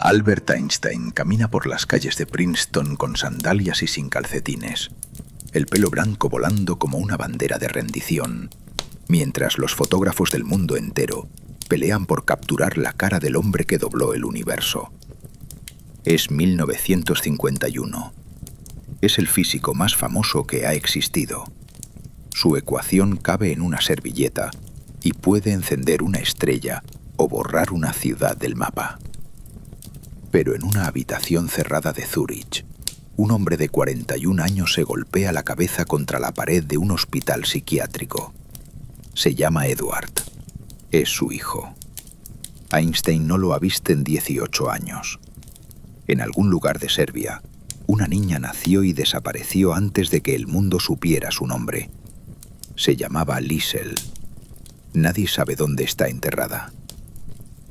Albert Einstein camina por las calles de Princeton con sandalias y sin calcetines, el pelo blanco volando como una bandera de rendición, mientras los fotógrafos del mundo entero pelean por capturar la cara del hombre que dobló el universo. Es 1951. Es el físico más famoso que ha existido. Su ecuación cabe en una servilleta y puede encender una estrella o borrar una ciudad del mapa. Pero en una habitación cerrada de Zúrich, un hombre de 41 años se golpea la cabeza contra la pared de un hospital psiquiátrico. Se llama Edward. Es su hijo. Einstein no lo ha visto en 18 años. En algún lugar de Serbia, una niña nació y desapareció antes de que el mundo supiera su nombre. Se llamaba Liesel. Nadie sabe dónde está enterrada.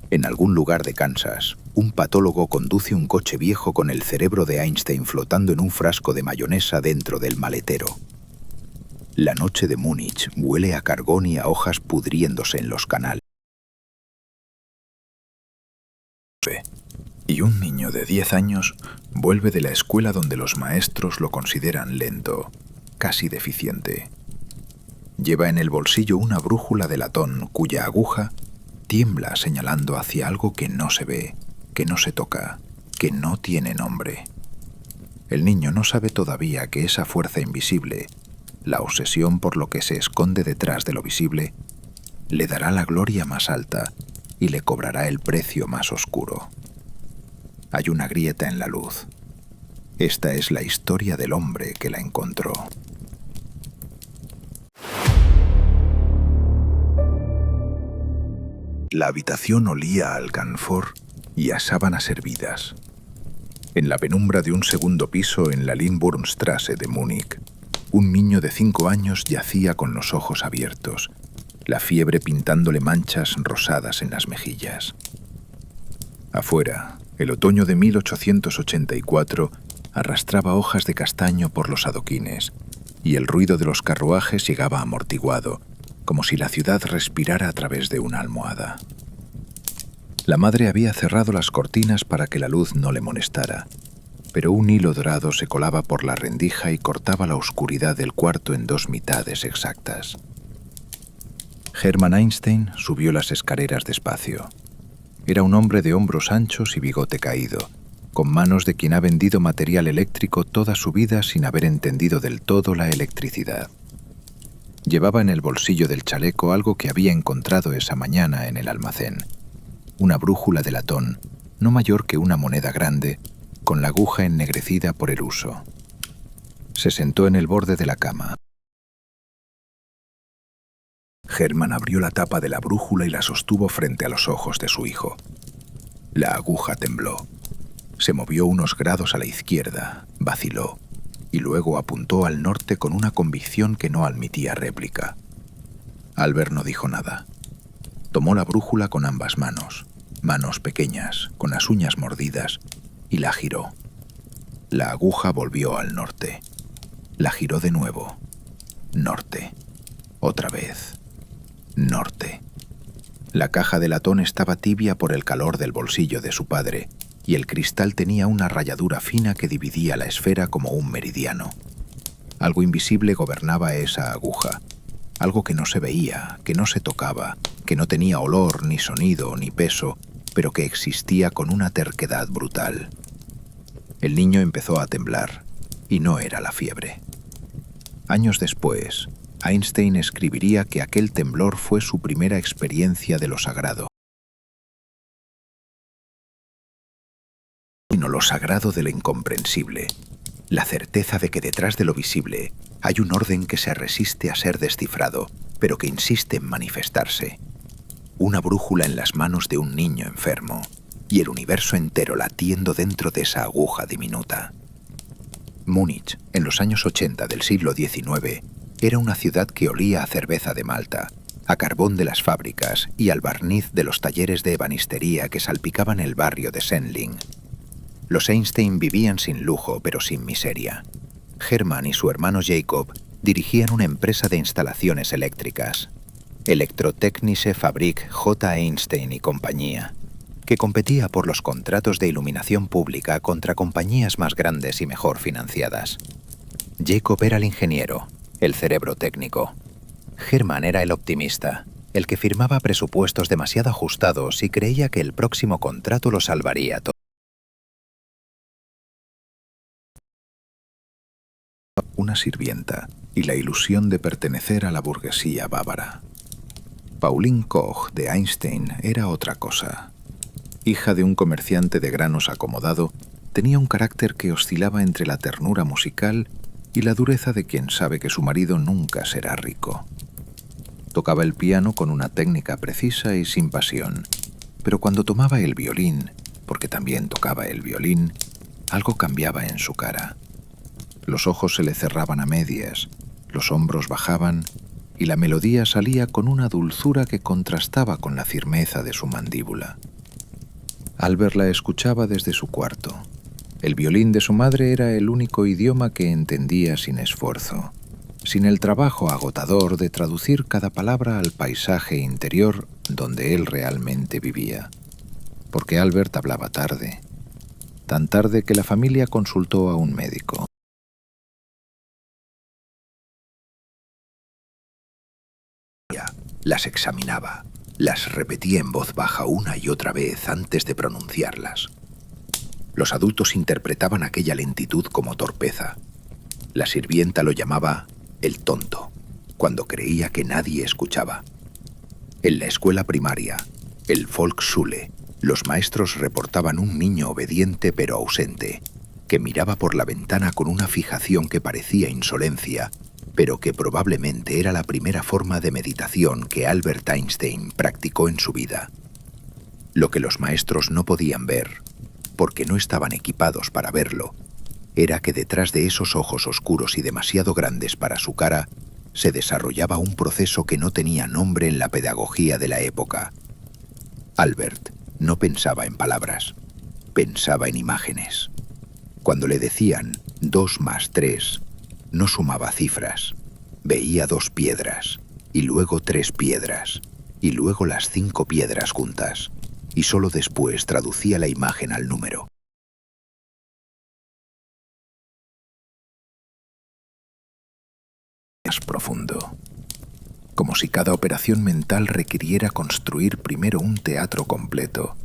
En algún lugar de Kansas, un patólogo conduce un coche viejo con el cerebro de Einstein flotando en un frasco de mayonesa dentro del maletero. La noche de Múnich huele a carbón y a hojas pudriéndose en los canales. Y un niño de 10 años vuelve de la escuela donde los maestros lo consideran lento, casi deficiente. Lleva en el bolsillo una brújula de latón cuya aguja tiembla señalando hacia algo que no se ve, que no se toca, que no tiene nombre. El niño no sabe todavía que esa fuerza invisible, la obsesión por lo que se esconde detrás de lo visible, le dará la gloria más alta y le cobrará el precio más oscuro. Hay una grieta en la luz. Esta es la historia del hombre que la encontró. La habitación olía a alcanfor y a sábanas hervidas. En la penumbra de un segundo piso en la Lindwurmstrasse de Múnich, un niño de 5 años yacía con los ojos abiertos, la fiebre pintándole manchas rosadas en las mejillas. Afuera, el otoño de 1884 arrastraba hojas de castaño por los adoquines y el ruido de los carruajes llegaba amortiguado, como si la ciudad respirara a través de una almohada. La madre había cerrado las cortinas para que la luz no le molestara, pero un hilo dorado se colaba por la rendija y cortaba la oscuridad del cuarto en 2 mitades exactas. Hermann Einstein subió las escaleras despacio. Era un hombre de hombros anchos y bigote caído, con manos de quien ha vendido material eléctrico toda su vida sin haber entendido del todo la electricidad. Llevaba en el bolsillo del chaleco algo que había encontrado esa mañana en el almacén. Una brújula de latón, no mayor que una moneda grande, con la aguja ennegrecida por el uso. Se sentó en el borde de la cama. Hermann abrió la tapa de la brújula y la sostuvo frente a los ojos de su hijo. La aguja tembló. Se movió unos grados a la izquierda, vaciló, y luego apuntó al norte con una convicción que no admitía réplica. Albert no dijo nada. Tomó la brújula con ambas manos, manos pequeñas, con las uñas mordidas, y la giró. La aguja volvió al norte. La giró de nuevo. Norte. Otra vez. Norte. La caja de latón estaba tibia por el calor del bolsillo de su padre, y el cristal tenía una rayadura fina que dividía la esfera como un meridiano. Algo invisible gobernaba esa aguja, algo que no se veía, que no se tocaba, que no tenía olor, ni sonido, ni peso, pero que existía con una terquedad brutal. El niño empezó a temblar, y no era la fiebre. Años después, Einstein escribiría que aquel temblor fue su primera experiencia de lo sagrado. Sino lo sagrado de lo incomprensible, la certeza de que detrás de lo visible hay un orden que se resiste a ser descifrado, pero que insiste en manifestarse. Una brújula en las manos de un niño enfermo, y el universo entero latiendo dentro de esa aguja diminuta. Múnich, en los años 80 del siglo XIX, era una ciudad que olía a cerveza de Malta, a carbón de las fábricas y al barniz de los talleres de ebanistería que salpicaban el barrio de Sendling. Los Einstein vivían sin lujo, pero sin miseria. Hermann y su hermano Jacob dirigían una empresa de instalaciones eléctricas, Elektrotechnische Fabrik J. Einstein y compañía. que competía por los contratos de iluminación pública contra compañías más grandes y mejor financiadas. Jacob era el ingeniero, el cerebro técnico. Hermann era el optimista, el que firmaba presupuestos demasiado ajustados y creía que el próximo contrato lo salvaría todo. Una sirvienta y la ilusión de pertenecer a la burguesía bávara. Pauline Koch de Einstein era otra cosa. Hija de un comerciante de granos acomodado, tenía un carácter que oscilaba entre la ternura musical y la dureza de quien sabe que su marido nunca será rico. Tocaba el piano con una técnica precisa y sin pasión, pero cuando tomaba el violín, porque también tocaba el violín, algo cambiaba en su cara. Los ojos se le cerraban a medias, los hombros bajaban y la melodía salía con una dulzura que contrastaba con la firmeza de su mandíbula. Albert la escuchaba desde su cuarto. El violín de su madre era el único idioma que entendía sin esfuerzo, sin el trabajo agotador de traducir cada palabra al paisaje interior donde él realmente vivía. Porque Albert hablaba tarde, tan tarde que la familia consultó a un médico. Las examinaba, las repetía en voz baja una y otra vez antes de pronunciarlas. Los adultos interpretaban aquella lentitud como torpeza. La sirvienta lo llamaba el tonto, cuando creía que nadie escuchaba. En la escuela primaria, el Volksschule, los maestros reportaban un niño obediente pero ausente, que miraba por la ventana con una fijación que parecía insolencia, pero que probablemente era la primera forma de meditación que Albert Einstein practicó en su vida. Lo que los maestros no podían ver, porque no estaban equipados para verlo, era que detrás de esos ojos oscuros y demasiado grandes para su cara, se desarrollaba un proceso que no tenía nombre en la pedagogía de la época. Albert no pensaba en palabras, pensaba en imágenes. Cuando le decían 2 más 3, no sumaba cifras. Veía 2 piedras, y luego 3 piedras, y luego las 5 piedras juntas, y solo después traducía la imagen al número. Más profundo, como si cada operación mental requiriera construir primero un teatro completo,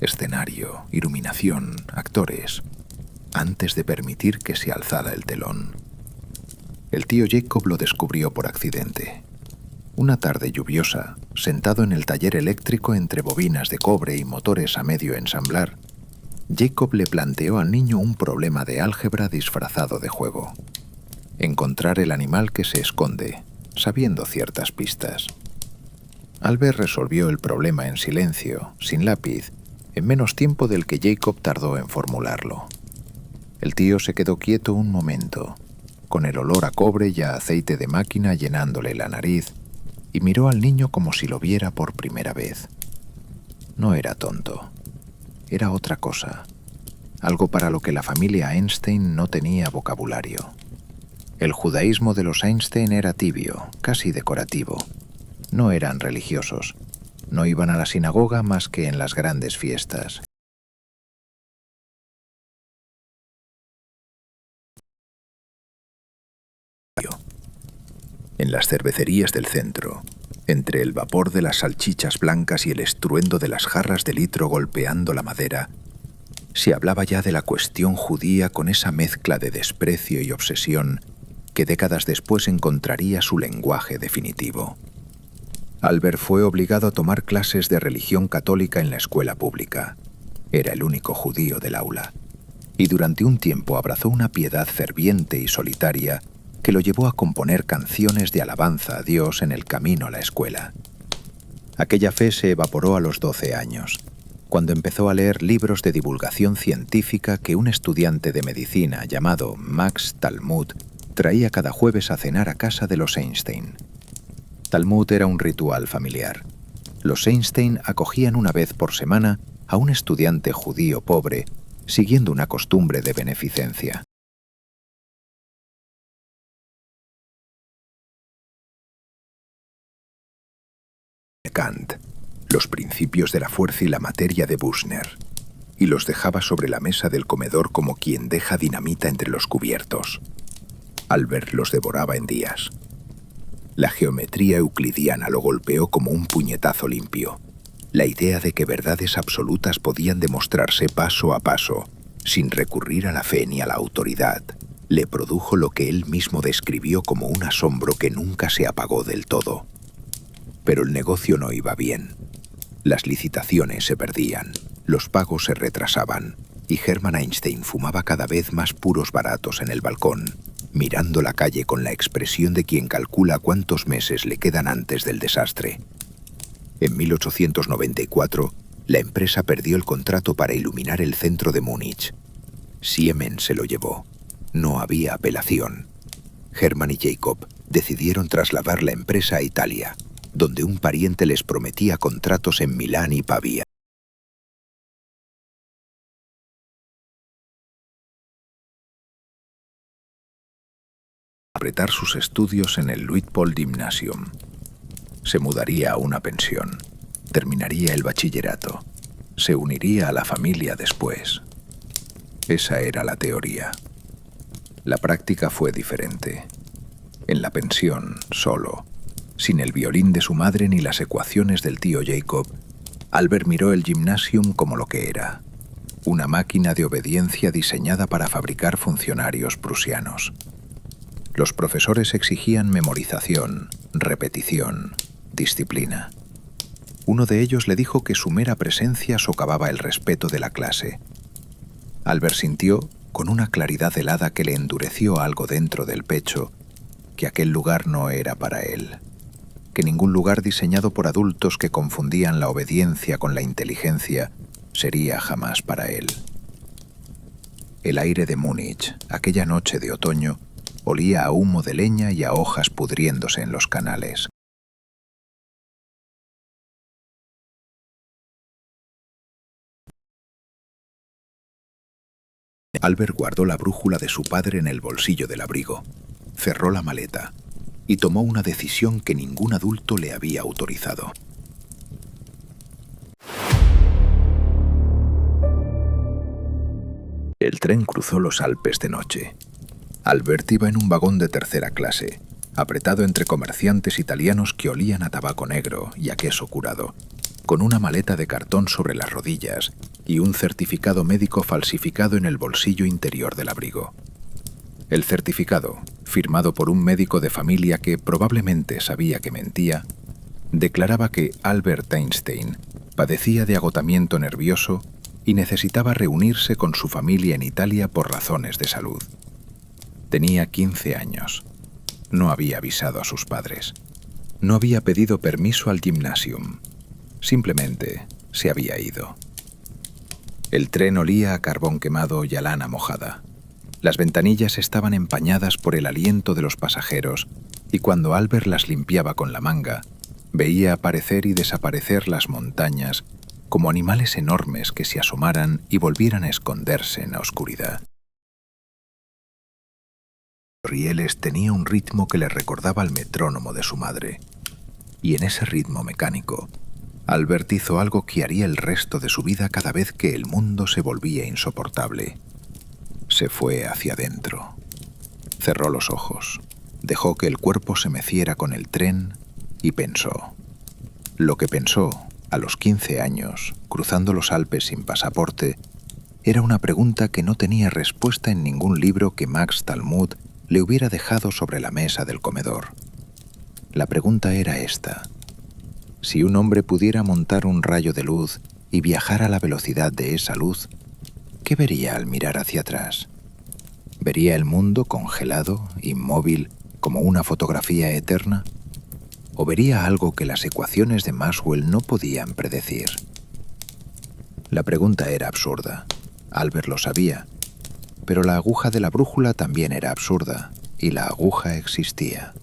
escenario, iluminación, actores, antes de permitir que se alzara el telón. El tío Jacob lo descubrió por accidente. Una tarde lluviosa, sentado en el taller eléctrico entre bobinas de cobre y motores a medio ensamblar, Jacob le planteó al niño un problema de álgebra disfrazado de juego. Encontrar el animal que se esconde, sabiendo ciertas pistas. Albert resolvió el problema en silencio, sin lápiz, en menos tiempo del que Jacob tardó en formularlo. El tío se quedó quieto un momento, con el olor a cobre y a aceite de máquina llenándole la nariz, y miró al niño como si lo viera por primera vez. No era tonto. Era otra cosa. Algo para lo que la familia Einstein no tenía vocabulario. El judaísmo de los Einstein era tibio, casi decorativo. No eran religiosos. No iban a la sinagoga más que en las grandes fiestas. En las cervecerías del centro, entre el vapor de las salchichas blancas y el estruendo de las jarras de litro golpeando la madera, se hablaba ya de la cuestión judía con esa mezcla de desprecio y obsesión que décadas después encontraría su lenguaje definitivo. Albert fue obligado a tomar clases de religión católica en la escuela pública. Era el único judío del aula. Y durante un tiempo abrazó una piedad ferviente y solitaria que lo llevó a componer canciones de alabanza a Dios en el camino a la escuela. Aquella fe se evaporó a los 12 años, cuando empezó a leer libros de divulgación científica que un estudiante de medicina llamado Max Talmud traía cada jueves a cenar a casa de los Einstein. Talmud era un ritual familiar. Los Einstein acogían una vez por semana a un estudiante judío pobre, siguiendo una costumbre de beneficencia. Kant, los principios de la fuerza y la materia de Buchner, y los dejaba sobre la mesa del comedor como quien deja dinamita entre los cubiertos. Albert los devoraba en días. La geometría euclidiana lo golpeó como un puñetazo limpio. La idea de que verdades absolutas podían demostrarse paso a paso, sin recurrir a la fe ni a la autoridad, le produjo lo que él mismo describió como un asombro que nunca se apagó del todo. Pero el negocio no iba bien. Las licitaciones se perdían, los pagos se retrasaban, y Hermann Einstein fumaba cada vez más puros baratos en el balcón, mirando la calle con la expresión de quien calcula cuántos meses le quedan antes del desastre. En 1894, la empresa perdió el contrato para iluminar el centro de Múnich. Siemens se lo llevó. No había apelación. Hermann y Jacob decidieron trasladar la empresa a Italia, donde un pariente les prometía contratos en Milán y Pavía. Completar sus estudios en el Luitpold Gymnasium. Se mudaría a una pensión, terminaría el bachillerato, se uniría a la familia después. Esa era la teoría. La práctica fue diferente. En la pensión, solo, sin el violín de su madre ni las ecuaciones del tío Jacob, Albert miró el Gymnasium como lo que era, una máquina de obediencia diseñada para fabricar funcionarios prusianos. Los profesores exigían memorización, repetición, disciplina. Uno de ellos le dijo que su mera presencia socavaba el respeto de la clase. Albert sintió, con una claridad helada que le endureció algo dentro del pecho, que aquel lugar no era para él, que ningún lugar diseñado por adultos que confundían la obediencia con la inteligencia sería jamás para él. El aire de Múnich, aquella noche de otoño, olía a humo de leña y a hojas pudriéndose en los canales. Albert guardó la brújula de su padre en el bolsillo del abrigo, cerró la maleta y tomó una decisión que ningún adulto le había autorizado. El tren cruzó los Alpes de noche. Albert iba en un vagón de tercera clase, apretado entre comerciantes italianos que olían a tabaco negro y a queso curado, con una maleta de cartón sobre las rodillas y un certificado médico falsificado en el bolsillo interior del abrigo. El certificado, firmado por un médico de familia que probablemente sabía que mentía, declaraba que Albert Einstein padecía de agotamiento nervioso y necesitaba reunirse con su familia en Italia por razones de salud. Tenía 15 años. No había avisado a sus padres. No había pedido permiso al Gymnasium. Simplemente se había ido. El tren olía a carbón quemado y a lana mojada. Las ventanillas estaban empañadas por el aliento de los pasajeros y cuando Albert las limpiaba con la manga, veía aparecer y desaparecer las montañas como animales enormes que se asomaran y volvieran a esconderse en la oscuridad. Los rieles tenía un ritmo que le recordaba al metrónomo de su madre, y en ese ritmo mecánico, Albert hizo algo que haría el resto de su vida cada vez que el mundo se volvía insoportable. Se fue hacia adentro. Cerró los ojos, dejó que el cuerpo se meciera con el tren y pensó. Lo que pensó, a los 15 años, cruzando los Alpes sin pasaporte, era una pregunta que no tenía respuesta en ningún libro que Max Talmud le hubiera dejado sobre la mesa del comedor. La pregunta era esta. Si un hombre pudiera montar un rayo de luz y viajar a la velocidad de esa luz, ¿qué vería al mirar hacia atrás? ¿Vería el mundo congelado, inmóvil, como una fotografía eterna? ¿O vería algo que las ecuaciones de Maxwell no podían predecir? La pregunta era absurda. Albert lo sabía. Pero la aguja de la brújula también era absurda, y la aguja existía.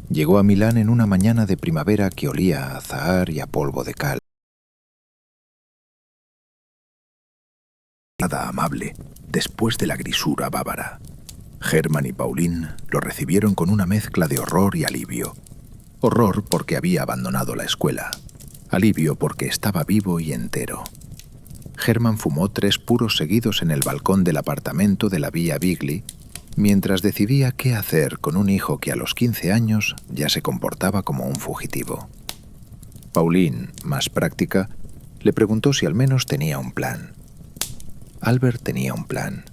Llegó a Milán en una mañana de primavera que olía a azahar y a polvo de cal. Nada amable, después de la grisura bávara. Hermann y Pauline lo recibieron con una mezcla de horror y alivio. Horror porque había abandonado la escuela. Alivio porque estaba vivo y entero. Herman fumó 3 puros seguidos en el balcón del apartamento de la Vía Bigley, mientras decidía qué hacer con un hijo que a los 15 años ya se comportaba como un fugitivo. Pauline, más práctica, le preguntó si al menos tenía un plan. Albert tenía un plan.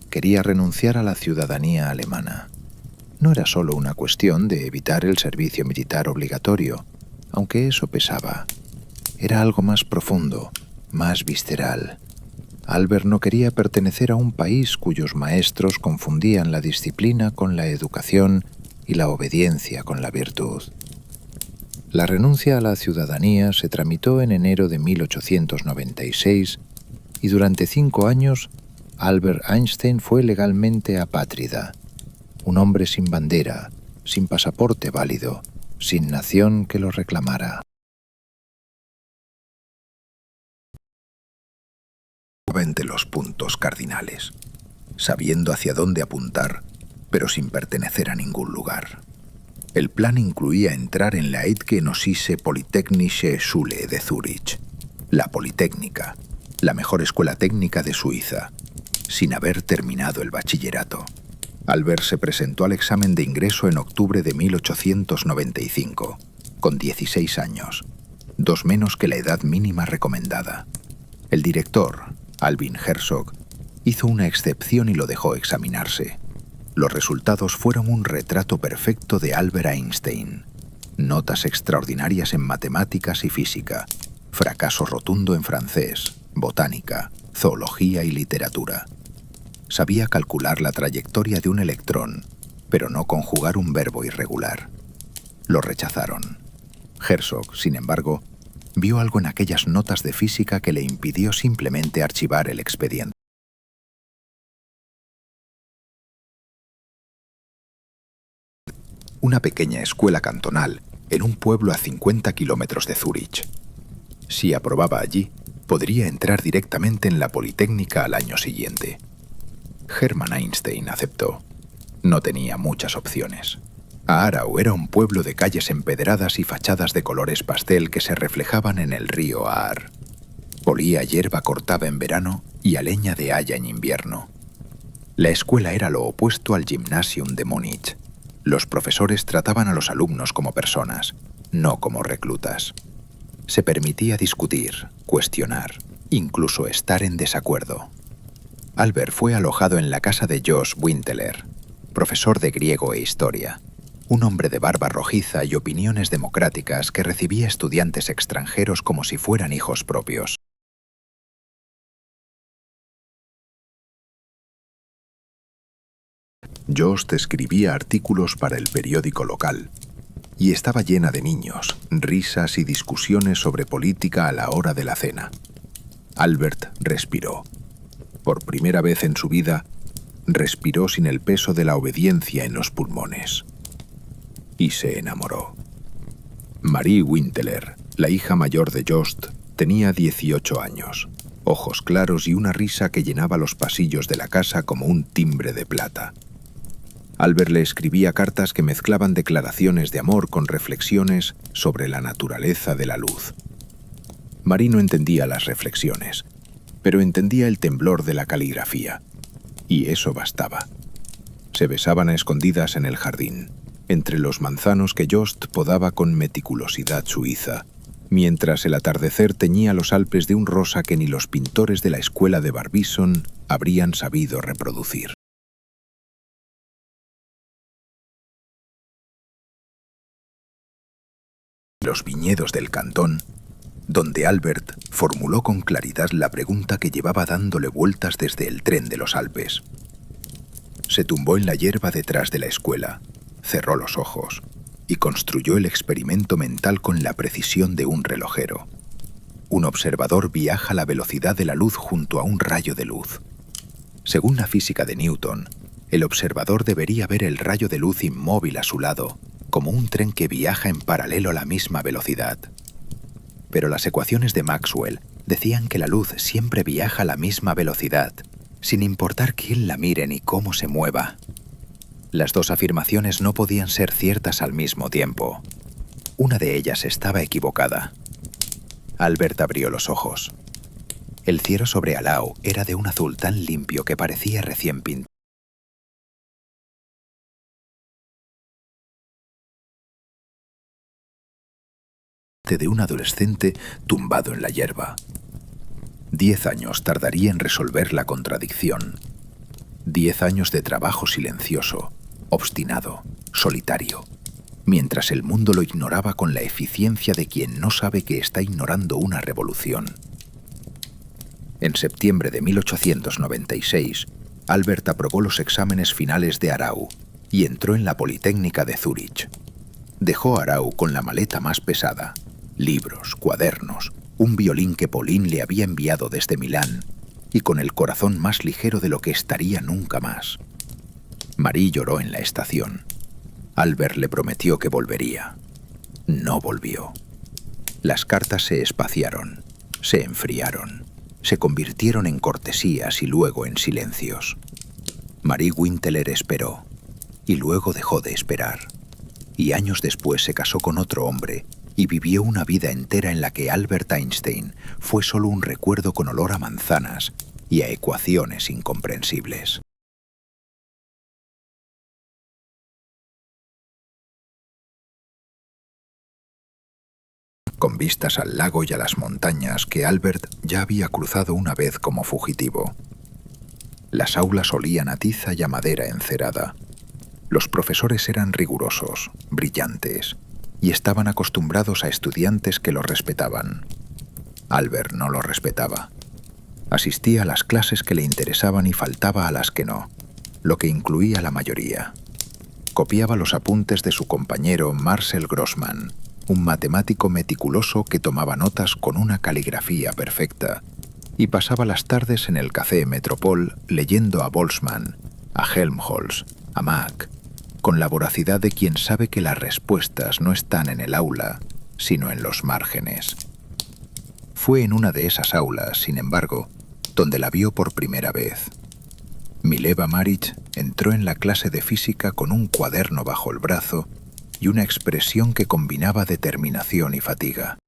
Quería renunciar a la ciudadanía alemana. No era solo una cuestión de evitar el servicio militar obligatorio, aunque eso pesaba. Era algo más profundo, más visceral. Albert no quería pertenecer a un país cuyos maestros confundían la disciplina con la educación y la obediencia con la virtud. La renuncia a la ciudadanía se tramitó en enero de 1896 y durante 5 años Albert Einstein fue legalmente apátrida, un hombre sin bandera, sin pasaporte válido, sin nación que lo reclamara. Entre los puntos cardinales, sabiendo hacia dónde apuntar, pero sin pertenecer a ningún lugar. El plan incluía entrar en la Eidgenössische Polytechnische Schule de Zúrich, la Politécnica, la mejor escuela técnica de Suiza, sin haber terminado el bachillerato. Albert se presentó al examen de ingreso en octubre de 1895, con 16 años, 2 menos que la edad mínima recomendada. El director, Albin Herzog, hizo una excepción y lo dejó examinarse. Los resultados fueron un retrato perfecto de Albert Einstein. Notas extraordinarias en matemáticas y física, fracaso rotundo en francés, botánica, zoología y literatura. Sabía calcular la trayectoria de un electrón, pero no conjugar un verbo irregular. Lo rechazaron. Herzog, sin embargo, vio algo en aquellas notas de física que le impidió simplemente archivar el expediente. Una pequeña escuela cantonal en un pueblo a 50 kilómetros de Zúrich. Si aprobaba allí, podría entrar directamente en la Politécnica al año siguiente. Hermann Einstein aceptó. No tenía muchas opciones. Aarau era un pueblo de calles empedradas y fachadas de colores pastel que se reflejaban en el río Aar. Olía a hierba cortada en verano y a leña de haya en invierno. La escuela era lo opuesto al Gymnasium de Múnich. Los profesores trataban a los alumnos como personas, no como reclutas. Se permitía discutir, cuestionar, incluso estar en desacuerdo. Albert fue alojado en la casa de Josh Winteler, profesor de griego e historia, un hombre de barba rojiza y opiniones democráticas que recibía estudiantes extranjeros como si fueran hijos propios. Jost escribía artículos para el periódico local y estaba llena de niños, risas y discusiones sobre política a la hora de la cena. Albert respiró. Por primera vez en su vida, respiró sin el peso de la obediencia en los pulmones. Y se enamoró. Marie Winteler, la hija mayor de Jost, tenía 18 años, ojos claros y una risa que llenaba los pasillos de la casa como un timbre de plata. Albert le escribía cartas que mezclaban declaraciones de amor con reflexiones sobre la naturaleza de la luz. Marie no entendía las reflexiones, pero entendía el temblor de la caligrafía, y eso bastaba. Se besaban a escondidas en el jardín, entre los manzanos que Jost podaba con meticulosidad suiza, mientras el atardecer teñía los Alpes de un rosa que ni los pintores de la escuela de Barbizon habrían sabido reproducir. Los viñedos del cantón, donde Albert formuló con claridad la pregunta que llevaba dándole vueltas desde el tren de los Alpes. Se tumbó en la hierba detrás de la escuela, cerró los ojos y construyó el experimento mental con la precisión de un relojero. Un observador viaja a la velocidad de la luz junto a un rayo de luz. Según la física de Newton, el observador debería ver el rayo de luz inmóvil a su lado, como un tren que viaja en paralelo a la misma velocidad. Pero las ecuaciones de Maxwell decían que la luz siempre viaja a la misma velocidad, sin importar quién la mire ni cómo se mueva. Las dos afirmaciones no podían ser ciertas al mismo tiempo. Una de ellas estaba equivocada. Albert abrió los ojos. El cielo sobre Alao era de un azul tan limpio que parecía recién pintado. De un adolescente tumbado en la hierba. 10 años tardaría en resolver la contradicción. 10 años de trabajo silencioso, obstinado, solitario, mientras el mundo lo ignoraba con la eficiencia de quien no sabe que está ignorando una revolución. En septiembre de 1896, Albert aprobó los exámenes finales de Arau y entró en la Politécnica de Zúrich. Dejó Arau con la maleta más pesada, libros, cuadernos, un violín que Pauline le había enviado desde Milán y con el corazón más ligero de lo que estaría nunca más. Marie lloró en la estación. Albert le prometió que volvería. No volvió. Las cartas se espaciaron, se enfriaron, se convirtieron en cortesías y luego en silencios. Marie Winteler esperó, y luego dejó de esperar. Y años después se casó con otro hombre y vivió una vida entera en la que Albert Einstein fue solo un recuerdo con olor a manzanas y a ecuaciones incomprensibles. Con vistas al lago y a las montañas que Albert ya había cruzado una vez como fugitivo. Las aulas olían a tiza y a madera encerada. Los profesores eran rigurosos, brillantes, y estaban acostumbrados a estudiantes que los respetaban. Albert no los respetaba. Asistía a las clases que le interesaban y faltaba a las que no, lo que incluía la mayoría. Copiaba los apuntes de su compañero Marcel Grossman, un matemático meticuloso que tomaba notas con una caligrafía perfecta, y pasaba las tardes en el Café Metropol leyendo a Boltzmann, a Helmholtz, a Mach, con la voracidad de quien sabe que las respuestas no están en el aula, sino en los márgenes. Fue en una de esas aulas, sin embargo, donde la vio por primera vez. Mileva Maric entró en la clase de física con un cuaderno bajo el brazo y una expresión que combinaba determinación y fatiga.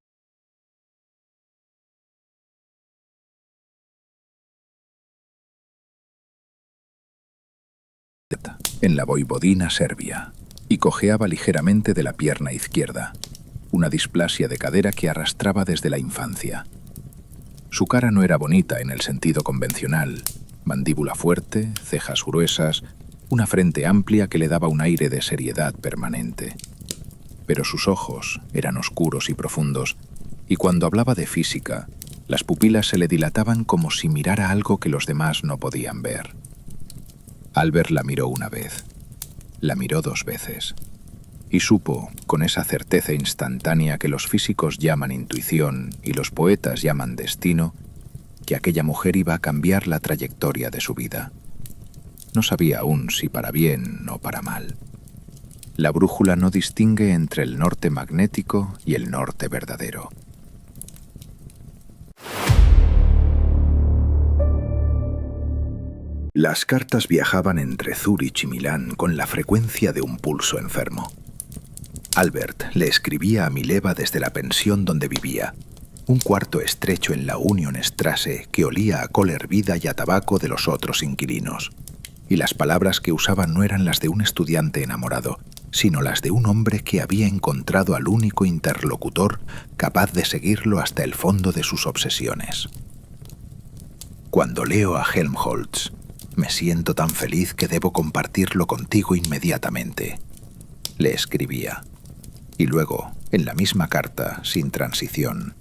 En la Voivodina Serbia, y cojeaba ligeramente de la pierna izquierda, una displasia de cadera que arrastraba desde la infancia. Su cara no era bonita en el sentido convencional, mandíbula fuerte, cejas gruesas, una frente amplia que le daba un aire de seriedad permanente. Pero sus ojos eran oscuros y profundos, y cuando hablaba de física, las pupilas se le dilataban como si mirara algo que los demás no podían ver. Albert la miró una vez, la miró 2 veces, y supo, con esa certeza instantánea que los físicos llaman intuición y los poetas llaman destino, que aquella mujer iba a cambiar la trayectoria de su vida. No sabía aún si para bien o para mal. La brújula no distingue entre el norte magnético y el norte verdadero. Las cartas viajaban entre Zúrich y Milán con la frecuencia de un pulso enfermo. Albert le escribía a Mileva desde la pensión donde vivía, un cuarto estrecho en la Unionstrasse que olía a col hervida y a tabaco de los otros inquilinos, y las palabras que usaba no eran las de un estudiante enamorado, sino las de un hombre que había encontrado al único interlocutor capaz de seguirlo hasta el fondo de sus obsesiones. Cuando leo a Helmholtz, me siento tan feliz que debo compartirlo contigo inmediatamente, le escribía. Y luego, en la misma carta, sin transición,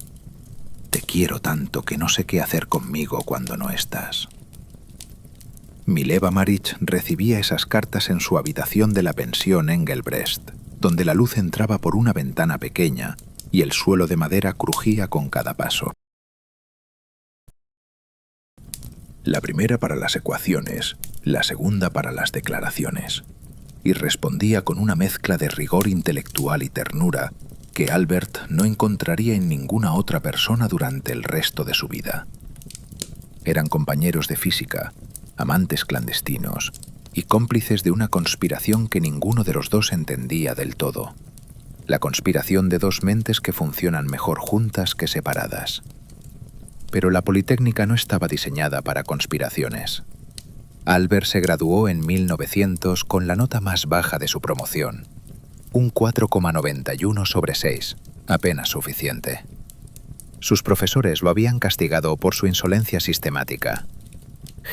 te quiero tanto que no sé qué hacer conmigo cuando no estás. Mileva Maric recibía esas cartas en su habitación de la pensión Engelbrecht, donde la luz entraba por una ventana pequeña y el suelo de madera crujía con cada paso. La primera para las ecuaciones, la segunda para las declaraciones, y respondía con una mezcla de rigor intelectual y ternura que Albert no encontraría en ninguna otra persona durante el resto de su vida. Eran compañeros de física, amantes clandestinos y cómplices de una conspiración que ninguno de los dos entendía del todo, la conspiración de dos mentes que funcionan mejor juntas que separadas. Pero la Politécnica no estaba diseñada para conspiraciones. Albert se graduó en 1900 con la nota más baja de su promoción, un 4,91 sobre 6, apenas suficiente. Sus profesores lo habían castigado por su insolencia sistemática.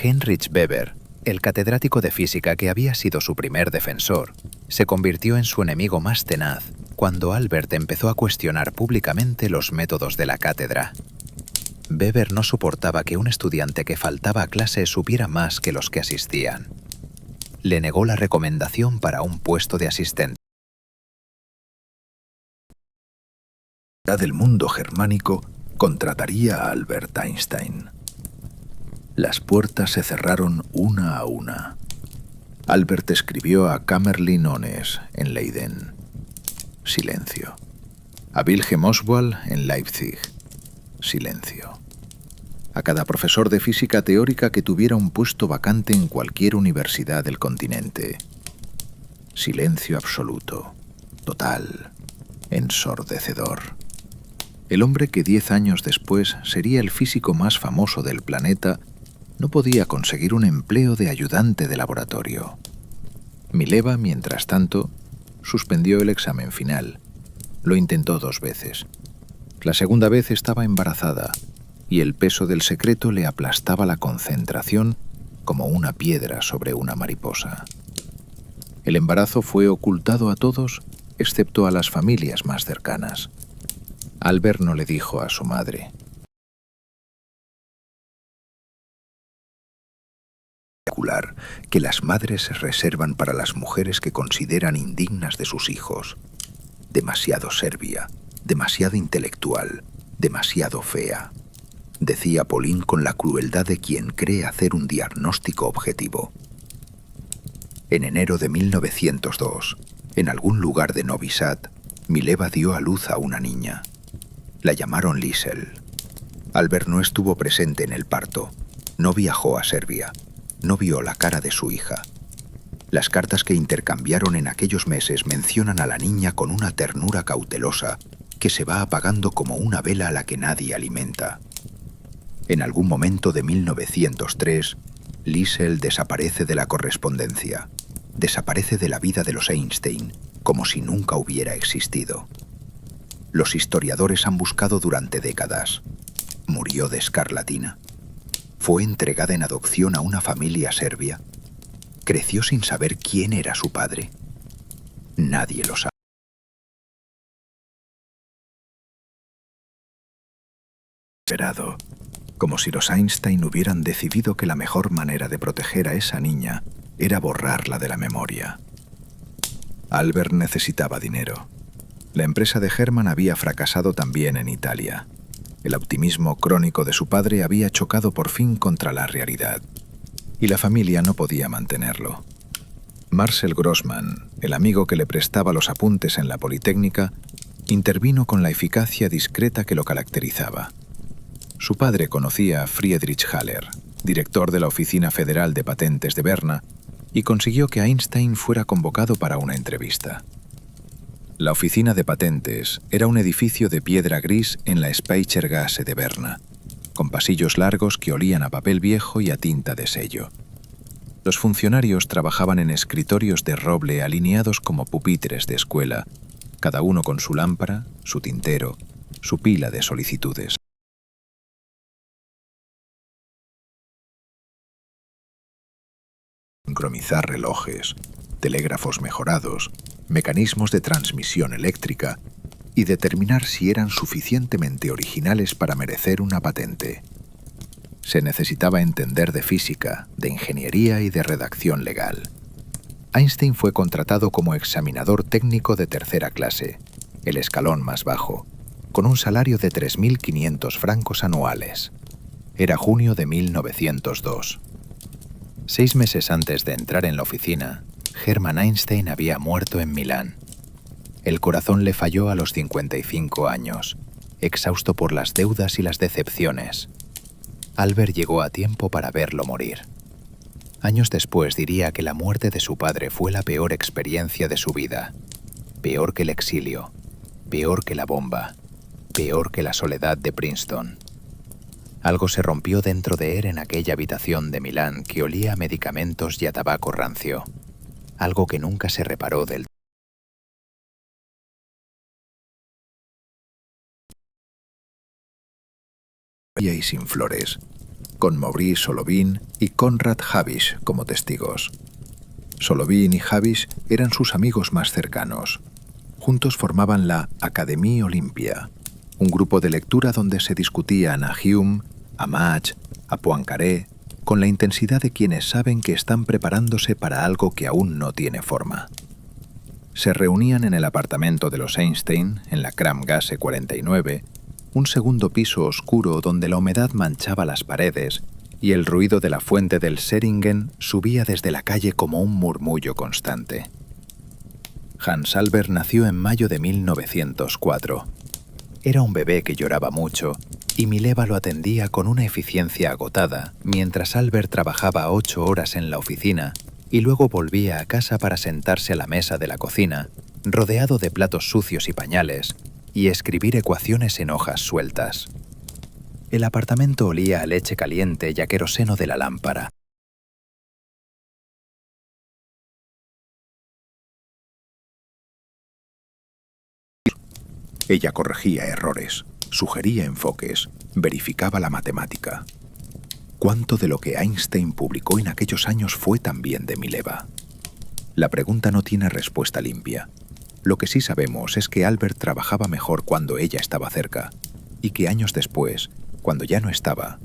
Heinrich Weber, el catedrático de física que había sido su primer defensor, se convirtió en su enemigo más tenaz cuando Albert empezó a cuestionar públicamente los métodos de la cátedra. Weber no soportaba que un estudiante que faltaba a clase supiera más que los que asistían. Le negó la recomendación para un puesto de asistente. Del mundo germánico contrataría a Albert Einstein. Las puertas se cerraron una a una. Albert escribió a Kamerlingh Onnes en Leiden. Silencio. A Wilhelm Oswald en Leipzig. Silencio. A cada profesor de física teórica que tuviera un puesto vacante en cualquier universidad del continente. Silencio absoluto, total, ensordecedor. El hombre que 10 años después sería el físico más famoso del planeta no podía conseguir un empleo de ayudante de laboratorio. Mileva, mientras tanto, suspendió el examen final. Lo intentó 2 veces. La segunda vez estaba embarazada y el peso del secreto le aplastaba la concentración como una piedra sobre una mariposa. El embarazo fue ocultado a todos excepto a las familias más cercanas. Albert no le dijo a su madre. Que las madres se reservan para las mujeres que consideran indignas de sus hijos. Demasiado serbia, demasiado intelectual, demasiado fea, decía Pauline con la crueldad de quien cree hacer un diagnóstico objetivo. En enero de 1902, en algún lugar de Novi Sad, Mileva dio a luz a una niña. La llamaron Liesel. Albert no estuvo presente en el parto, no viajó a Serbia, no vio la cara de su hija. Las cartas que intercambiaron en aquellos meses mencionan a la niña con una ternura cautelosa que se va apagando como una vela a la que nadie alimenta. En algún momento de 1903, Liesel desaparece de la correspondencia, desaparece de la vida de los Einstein, como si nunca hubiera existido. Los historiadores han buscado durante décadas. ¿Murió de escarlatina? ¿Fue entregada en adopción a una familia serbia? ¿Creció sin saber quién era su padre? Nadie lo sabe. Como si los Einstein hubieran decidido que la mejor manera de proteger a esa niña era borrarla de la memoria. Albert necesitaba dinero. La empresa de Hermann había fracasado también en Italia. El optimismo crónico de su padre había chocado por fin contra la realidad, y la familia no podía mantenerlo. Marcel Grossmann, el amigo que le prestaba los apuntes en la Politécnica, intervino con la eficacia discreta que lo caracterizaba. Su padre conocía a Friedrich Haller, director de la Oficina Federal de Patentes de Berna, y consiguió que Einstein fuera convocado para una entrevista. La oficina de patentes era un edificio de piedra gris en la Speichergasse de Berna, con pasillos largos que olían a papel viejo y a tinta de sello. Los funcionarios trabajaban en escritorios de roble alineados como pupitres de escuela, cada uno con su lámpara, su tintero, su pila de solicitudes. Sincronizar relojes, telégrafos mejorados, mecanismos de transmisión eléctrica y determinar si eran suficientemente originales para merecer una patente. Se necesitaba entender de física, de ingeniería y de redacción legal. Einstein fue contratado como examinador técnico de tercera clase, el escalón más bajo, con un salario de 3.500 francos anuales. Era junio de 1902. 6 meses antes de entrar en la oficina, Hermann Einstein había muerto en Milán. El corazón le falló a los 55 años, exhausto por las deudas y las decepciones. Albert llegó a tiempo para verlo morir. Años después diría que la muerte de su padre fue la peor experiencia de su vida, peor que el exilio, peor que la bomba, peor que la soledad de Princeton. Algo se rompió dentro de él en aquella habitación de Milán que olía a medicamentos y a tabaco rancio. Algo que nunca se reparó del todo. Y sin flores, con Maurice Solovin y Konrad Habisch como testigos. Solovin y Habisch eran sus amigos más cercanos. Juntos formaban la Académie Olympia, un grupo de lectura donde se discutían a Hume, a Mach, a Poincaré, con la intensidad de quienes saben que están preparándose para algo que aún no tiene forma. Se reunían en el apartamento de los Einstein, en la Kramgasse 49, un segundo piso oscuro donde la humedad manchaba las paredes y el ruido de la fuente del Seringen subía desde la calle como un murmullo constante. Hans Albert nació en mayo de 1904. Era un bebé que lloraba mucho y Mileva lo atendía con una eficiencia agotada mientras Albert trabajaba 8 horas en la oficina y luego volvía a casa para sentarse a la mesa de la cocina, rodeado de platos sucios y pañales, y escribir ecuaciones en hojas sueltas. El apartamento olía a leche caliente y a queroseno de la lámpara. Ella corregía errores, sugería enfoques, verificaba la matemática. ¿Cuánto de lo que Einstein publicó en aquellos años fue también de Mileva? La pregunta no tiene respuesta limpia. Lo que sí sabemos es que Albert trabajaba mejor cuando ella estaba cerca, y que años después, cuando ya no estaba,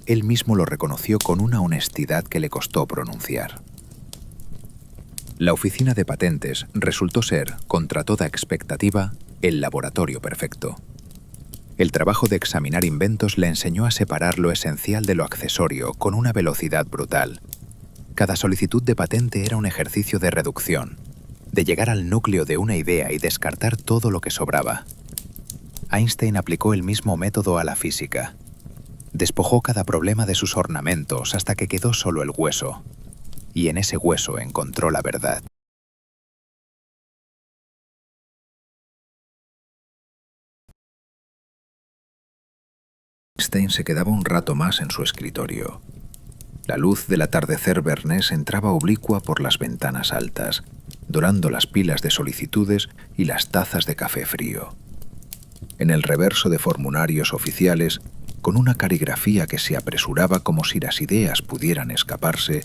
él mismo lo reconoció con una honestidad que le costó pronunciar. La oficina de patentes resultó ser, contra toda expectativa, el laboratorio perfecto. El trabajo de examinar inventos le enseñó a separar lo esencial de lo accesorio con una velocidad brutal. Cada solicitud de patente era un ejercicio de reducción, de llegar al núcleo de una idea y descartar todo lo que sobraba. Einstein aplicó el mismo método a la física. Despojó cada problema de sus ornamentos hasta que quedó solo el hueso, y en ese hueso encontró la verdad. Einstein se quedaba un rato más en su escritorio. La luz del atardecer vernés entraba oblicua por las ventanas altas, dorando las pilas de solicitudes y las tazas de café frío. En el reverso de formularios oficiales, con una caligrafía que se apresuraba como si las ideas pudieran escaparse,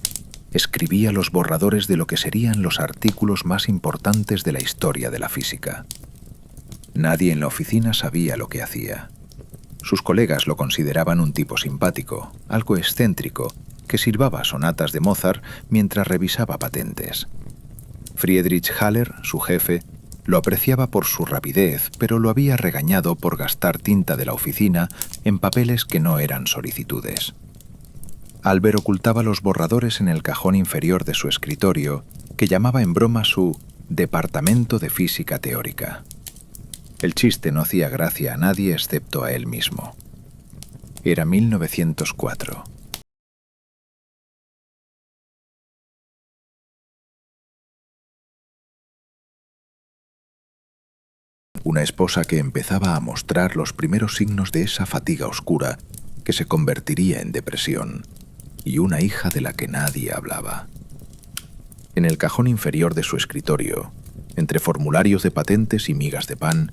escribía los borradores de lo que serían los artículos más importantes de la historia de la física. Nadie en la oficina sabía lo que hacía. Sus colegas lo consideraban un tipo simpático, algo excéntrico, que silbaba sonatas de Mozart mientras revisaba patentes. Friedrich Haller, su jefe, lo apreciaba por su rapidez, pero lo había regañado por gastar tinta de la oficina en papeles que no eran solicitudes. Albert ocultaba los borradores en el cajón inferior de su escritorio, que llamaba en broma su departamento de física teórica. El chiste no hacía gracia a nadie excepto a él mismo. Era 1904. Una esposa que empezaba a mostrar los primeros signos de esa fatiga oscura que se convertiría en depresión, y una hija de la que nadie hablaba. En el cajón inferior de su escritorio, entre formularios de patentes y migas de pan,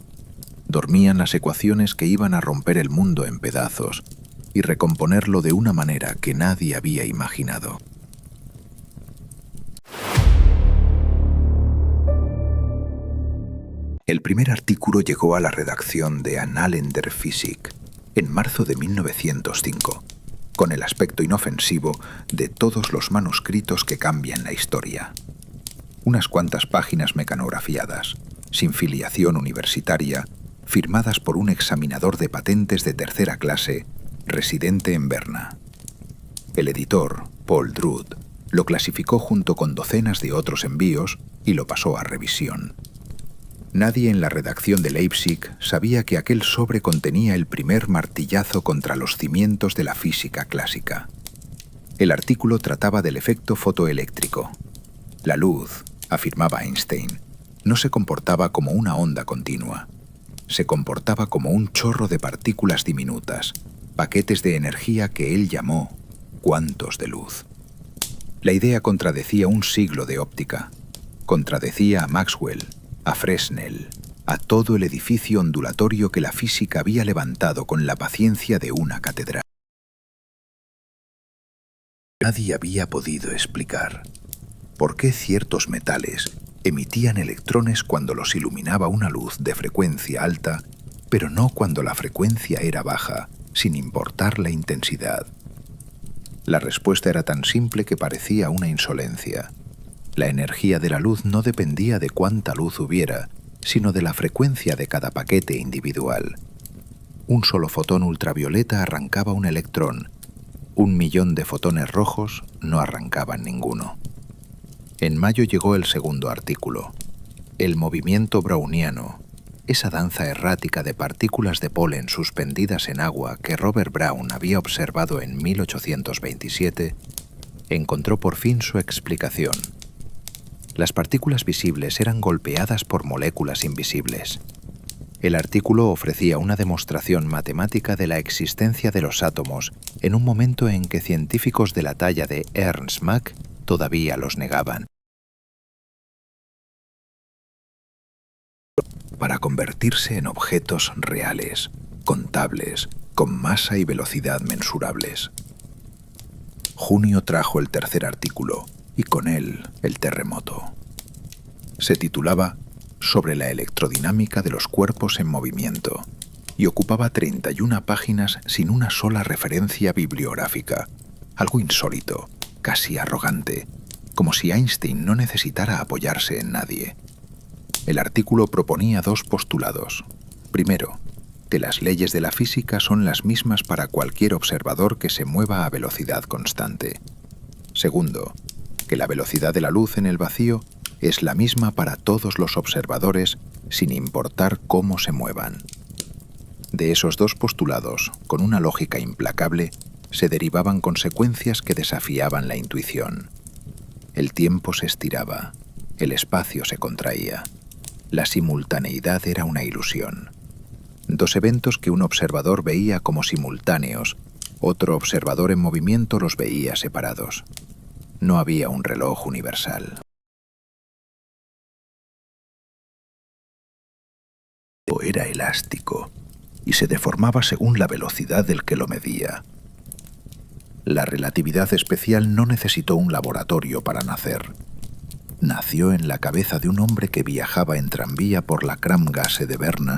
dormían las ecuaciones que iban a romper el mundo en pedazos y recomponerlo de una manera que nadie había imaginado. El primer artículo llegó a la redacción de Annalen der Physik en marzo de 1905, con el aspecto inofensivo de todos los manuscritos que cambian la historia. Unas cuantas páginas mecanografiadas, sin filiación universitaria, firmadas por un examinador de patentes de tercera clase, residente en Berna. El editor, Paul Drude, lo clasificó junto con docenas de otros envíos y lo pasó a revisión. Nadie en la redacción de Leipzig sabía que aquel sobre contenía el primer martillazo contra los cimientos de la física clásica. El artículo trataba del efecto fotoeléctrico. La luz, afirmaba Einstein, no se comportaba como una onda continua. se comportaba como un chorro de partículas diminutas, paquetes de energía que él llamó cuantos de luz. La idea contradecía un siglo de óptica. Contradecía a Maxwell, a Fresnel, a todo el edificio ondulatorio que la física había levantado con la paciencia de una catedral. Nadie había podido explicar por qué ciertos metales emitían electrones cuando los iluminaba una luz de frecuencia alta, pero no cuando la frecuencia era baja, sin importar la intensidad. La respuesta era tan simple que parecía una insolencia. La energía de la luz no dependía de cuánta luz hubiera, sino de la frecuencia de cada paquete individual. Un solo fotón ultravioleta arrancaba un electrón. 1.000.000 de fotones rojos no arrancaban ninguno. En mayo llegó el segundo artículo. El movimiento browniano, esa danza errática de partículas de polen suspendidas en agua que Robert Brown había observado en 1827, encontró por fin su explicación. Las partículas visibles eran golpeadas por moléculas invisibles. El artículo ofrecía una demostración matemática de la existencia de los átomos en un momento en que científicos de la talla de Ernst Mach todavía los negaban. Para convertirse en objetos reales, contables, con masa y velocidad mensurables. Junio trajo el tercer artículo y con él el terremoto. Se titulaba Sobre la electrodinámica de los cuerpos en movimiento y ocupaba 31 páginas sin una sola referencia bibliográfica, algo insólito, casi arrogante, como si Einstein no necesitara apoyarse en nadie. El artículo proponía dos postulados. Primero, que las leyes de la física son las mismas para cualquier observador que se mueva a velocidad constante. Segundo, que la velocidad de la luz en el vacío es la misma para todos los observadores sin importar cómo se muevan. De esos dos postulados, con una lógica implacable, se derivaban consecuencias que desafiaban la intuición. El tiempo se estiraba, el espacio se contraía. La simultaneidad era una ilusión. Dos eventos que un observador veía como simultáneos, otro observador en movimiento los veía separados. No había un reloj universal. Era elástico y se deformaba según la velocidad del que lo medía. La relatividad especial no necesitó un laboratorio para nacer. Nació en la cabeza de un hombre que viajaba en tranvía por la Kramgasse de Berna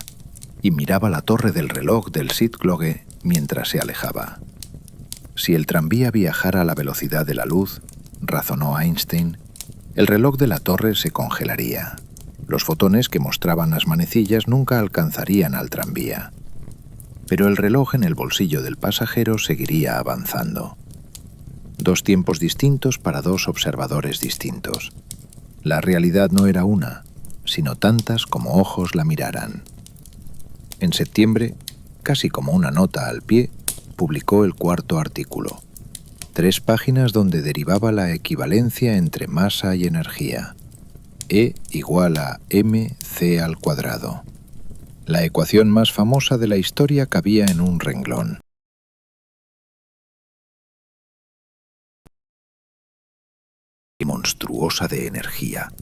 y miraba la torre del reloj del Sitzgloge mientras se alejaba. Si el tranvía viajara a la velocidad de la luz, razonó Einstein, el reloj de la torre se congelaría. Los fotones que mostraban las manecillas nunca alcanzarían al tranvía. Pero el reloj en el bolsillo del pasajero seguiría avanzando. Dos tiempos distintos para dos observadores distintos. La realidad no era una, sino tantas como ojos la miraran. En septiembre, casi como una nota al pie, publicó el cuarto artículo. 3 páginas donde derivaba la equivalencia entre masa y energía. E igual a mc². La ecuación más famosa de la historia cabía en un renglón. Monstruosa de energía,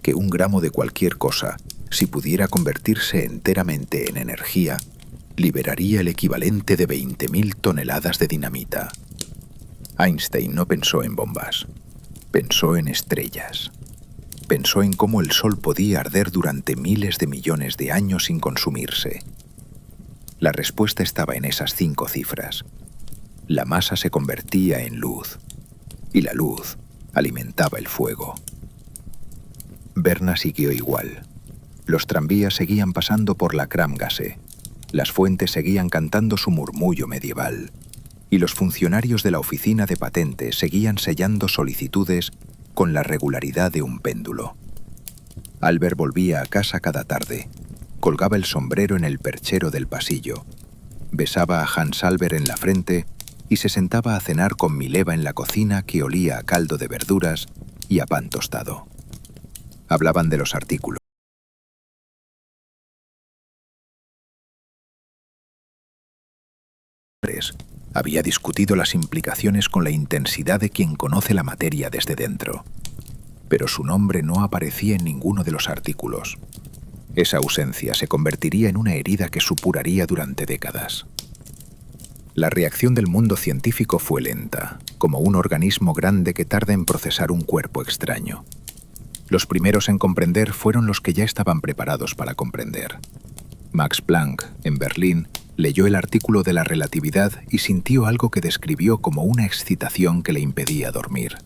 que un gramo de cualquier cosa, si pudiera convertirse enteramente en energía, liberaría el equivalente de 20.000 toneladas de dinamita. Einstein no pensó en bombas, pensó en estrellas. Pensó en cómo el Sol podía arder durante miles de millones de años sin consumirse. La respuesta estaba en esas 5 cifras. La masa se convertía en luz, y la luz alimentaba el fuego. Berna siguió igual. Los tranvías seguían pasando por la Kramgasse, las fuentes seguían cantando su murmullo medieval, y los funcionarios de la oficina de patentes seguían sellando solicitudes con la regularidad de un péndulo. Albert volvía a casa cada tarde, colgaba el sombrero en el perchero del pasillo, besaba a Hans Albert en la frente y se sentaba a cenar con Mileva en la cocina que olía a caldo de verduras y a pan tostado. Hablaban de los artículos. hombres, había discutido las implicaciones con la intensidad de quien conoce la materia desde dentro. Pero su nombre no aparecía en ninguno de los artículos. Esa ausencia se convertiría en una herida que supuraría durante décadas. La reacción del mundo científico fue lenta, como un organismo grande que tarda en procesar un cuerpo extraño. Los primeros en comprender fueron los que ya estaban preparados para comprender. Max Planck, en Berlín, leyó el artículo de la relatividad y sintió algo que describió como una excitación que le impedía dormir.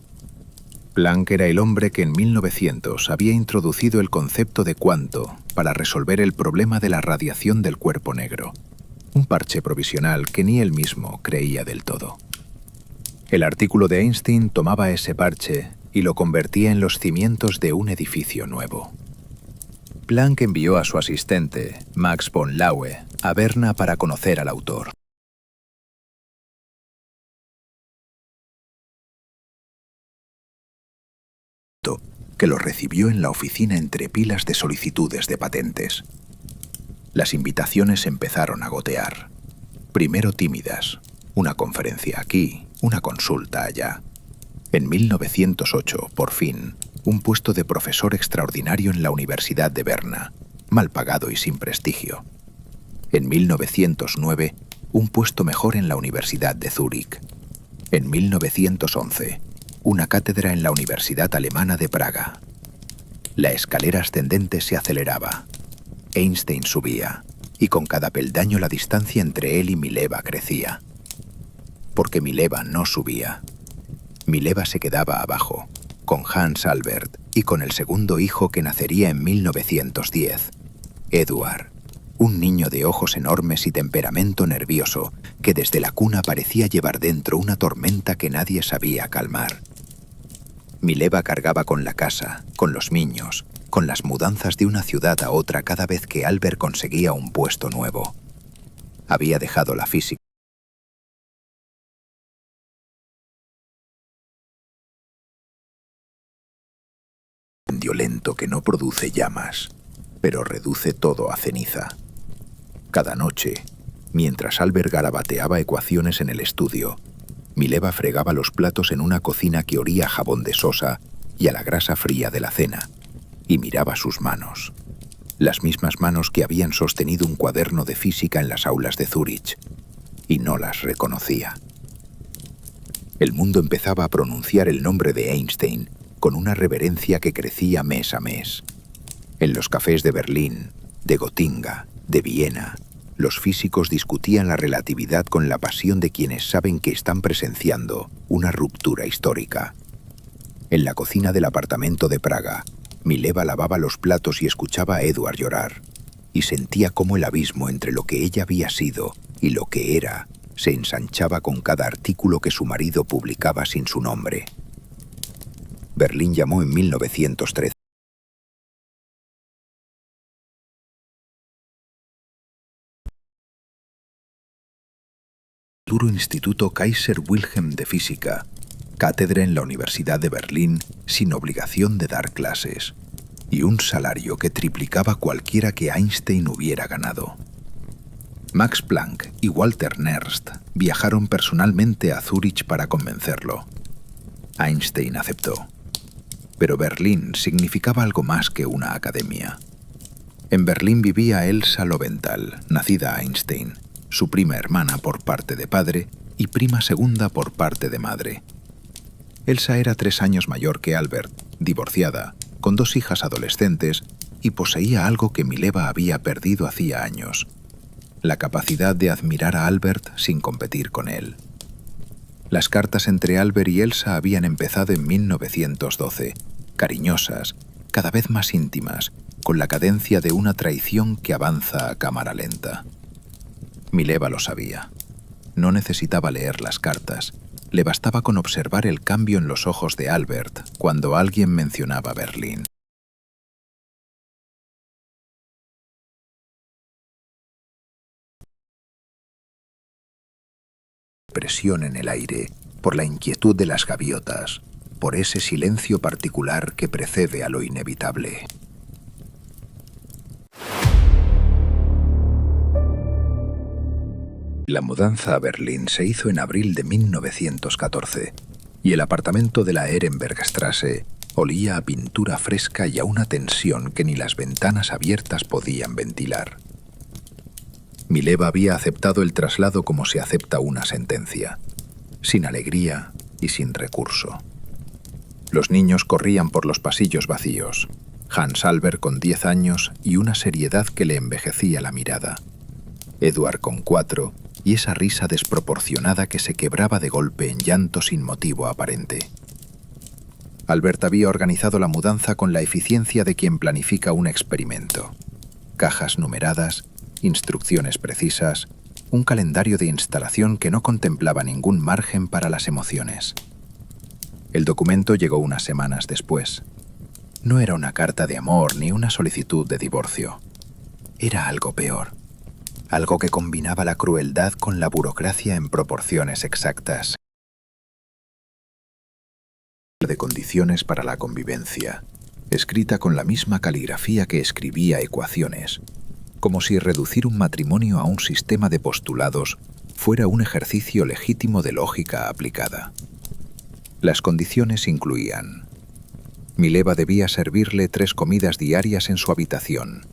Planck era el hombre que en 1900 había introducido el concepto de cuanto para resolver el problema de la radiación del cuerpo negro, un parche provisional que ni él mismo creía del todo. El artículo de Einstein tomaba ese parche y lo convertía en los cimientos de un edificio nuevo. Planck envió a su asistente, Max von Laue, a Berna para conocer al autor. Que lo recibió en la oficina entre pilas de solicitudes de patentes. Las invitaciones empezaron a gotear. Primero tímidas, una conferencia aquí, una consulta allá. En 1908, por fin, un puesto de profesor extraordinario en la Universidad de Berna, mal pagado y sin prestigio. En 1909, un puesto mejor en la Universidad de Zúrich. En 1911, una cátedra en la Universidad Alemana de Praga. La escalera ascendente se aceleraba. Einstein subía, y con cada peldaño la distancia entre él y Mileva crecía. Porque Mileva no subía. Mileva se quedaba abajo, con Hans Albert y con el segundo hijo que nacería en 1910, Eduard, un niño de ojos enormes y temperamento nervioso que desde la cuna parecía llevar dentro una tormenta que nadie sabía calmar. Mileva cargaba con la casa, con los niños, con las mudanzas de una ciudad a otra cada vez que Albert conseguía un puesto nuevo. Había dejado la física violento que no produce llamas, pero reduce todo a ceniza. Cada noche, mientras Albert garabateaba ecuaciones en el estudio, Mileva fregaba los platos en una cocina que olía a jabón de sosa y a la grasa fría de la cena, y miraba sus manos, las mismas manos que habían sostenido un cuaderno de física en las aulas de Zúrich, y no las reconocía. El mundo empezaba a pronunciar el nombre de Einstein con una reverencia que crecía mes a mes. En los cafés de Berlín, de Gotinga, de Viena, los físicos discutían la relatividad con la pasión de quienes saben que están presenciando una ruptura histórica. En la cocina del apartamento de Praga, Mileva lavaba los platos y escuchaba a Eduard llorar, y sentía cómo el abismo entre lo que ella había sido y lo que era se ensanchaba con cada artículo que su marido publicaba sin su nombre. Berlín llamó en 1913 duro Instituto Kaiser Wilhelm de Física, cátedra en la Universidad de Berlín sin obligación de dar clases, y un salario que triplicaba cualquiera que Einstein hubiera ganado. Max Planck y Walter Nernst viajaron personalmente a Zúrich para convencerlo. Einstein aceptó. Pero Berlín significaba algo más que una academia. En Berlín vivía Elsa Lowenthal, nacida Einstein, su prima hermana por parte de padre y prima segunda por parte de madre. Elsa era 3 años mayor que Albert, divorciada, con 2 hijas adolescentes y poseía algo que Mileva había perdido hacía años: la capacidad de admirar a Albert sin competir con él. Las cartas entre Albert y Elsa habían empezado en 1912, cariñosas, cada vez más íntimas, con la cadencia de una traición que avanza a cámara lenta. Mileva lo sabía. No necesitaba leer las cartas. Le bastaba con observar el cambio en los ojos de Albert cuando alguien mencionaba Berlín. Presión en el aire, por la inquietud de las gaviotas, por ese silencio particular que precede a lo inevitable. La mudanza a Berlín se hizo en abril de 1914 y el apartamento de la Ehrenbergstrasse olía a pintura fresca y a una tensión que ni las ventanas abiertas podían ventilar. Mileva había aceptado el traslado como se acepta una sentencia, sin alegría y sin recurso. Los niños corrían por los pasillos vacíos, Hans Albert con 10 años y una seriedad que le envejecía la mirada, Edward con 4 y esa risa desproporcionada que se quebraba de golpe en llanto sin motivo aparente. Albert había organizado la mudanza con la eficiencia de quien planifica un experimento. Cajas numeradas, instrucciones precisas, un calendario de instalación que no contemplaba ningún margen para las emociones. El documento llegó unas semanas después. No era una carta de amor ni una solicitud de divorcio. Era algo peor. Algo que combinaba la crueldad con la burocracia en proporciones exactas. De condiciones para la convivencia, escrita con la misma caligrafía que escribía ecuaciones, como si reducir un matrimonio a un sistema de postulados fuera un ejercicio legítimo de lógica aplicada. Las condiciones incluían: Mileva debía servirle 3 comidas diarias en su habitación,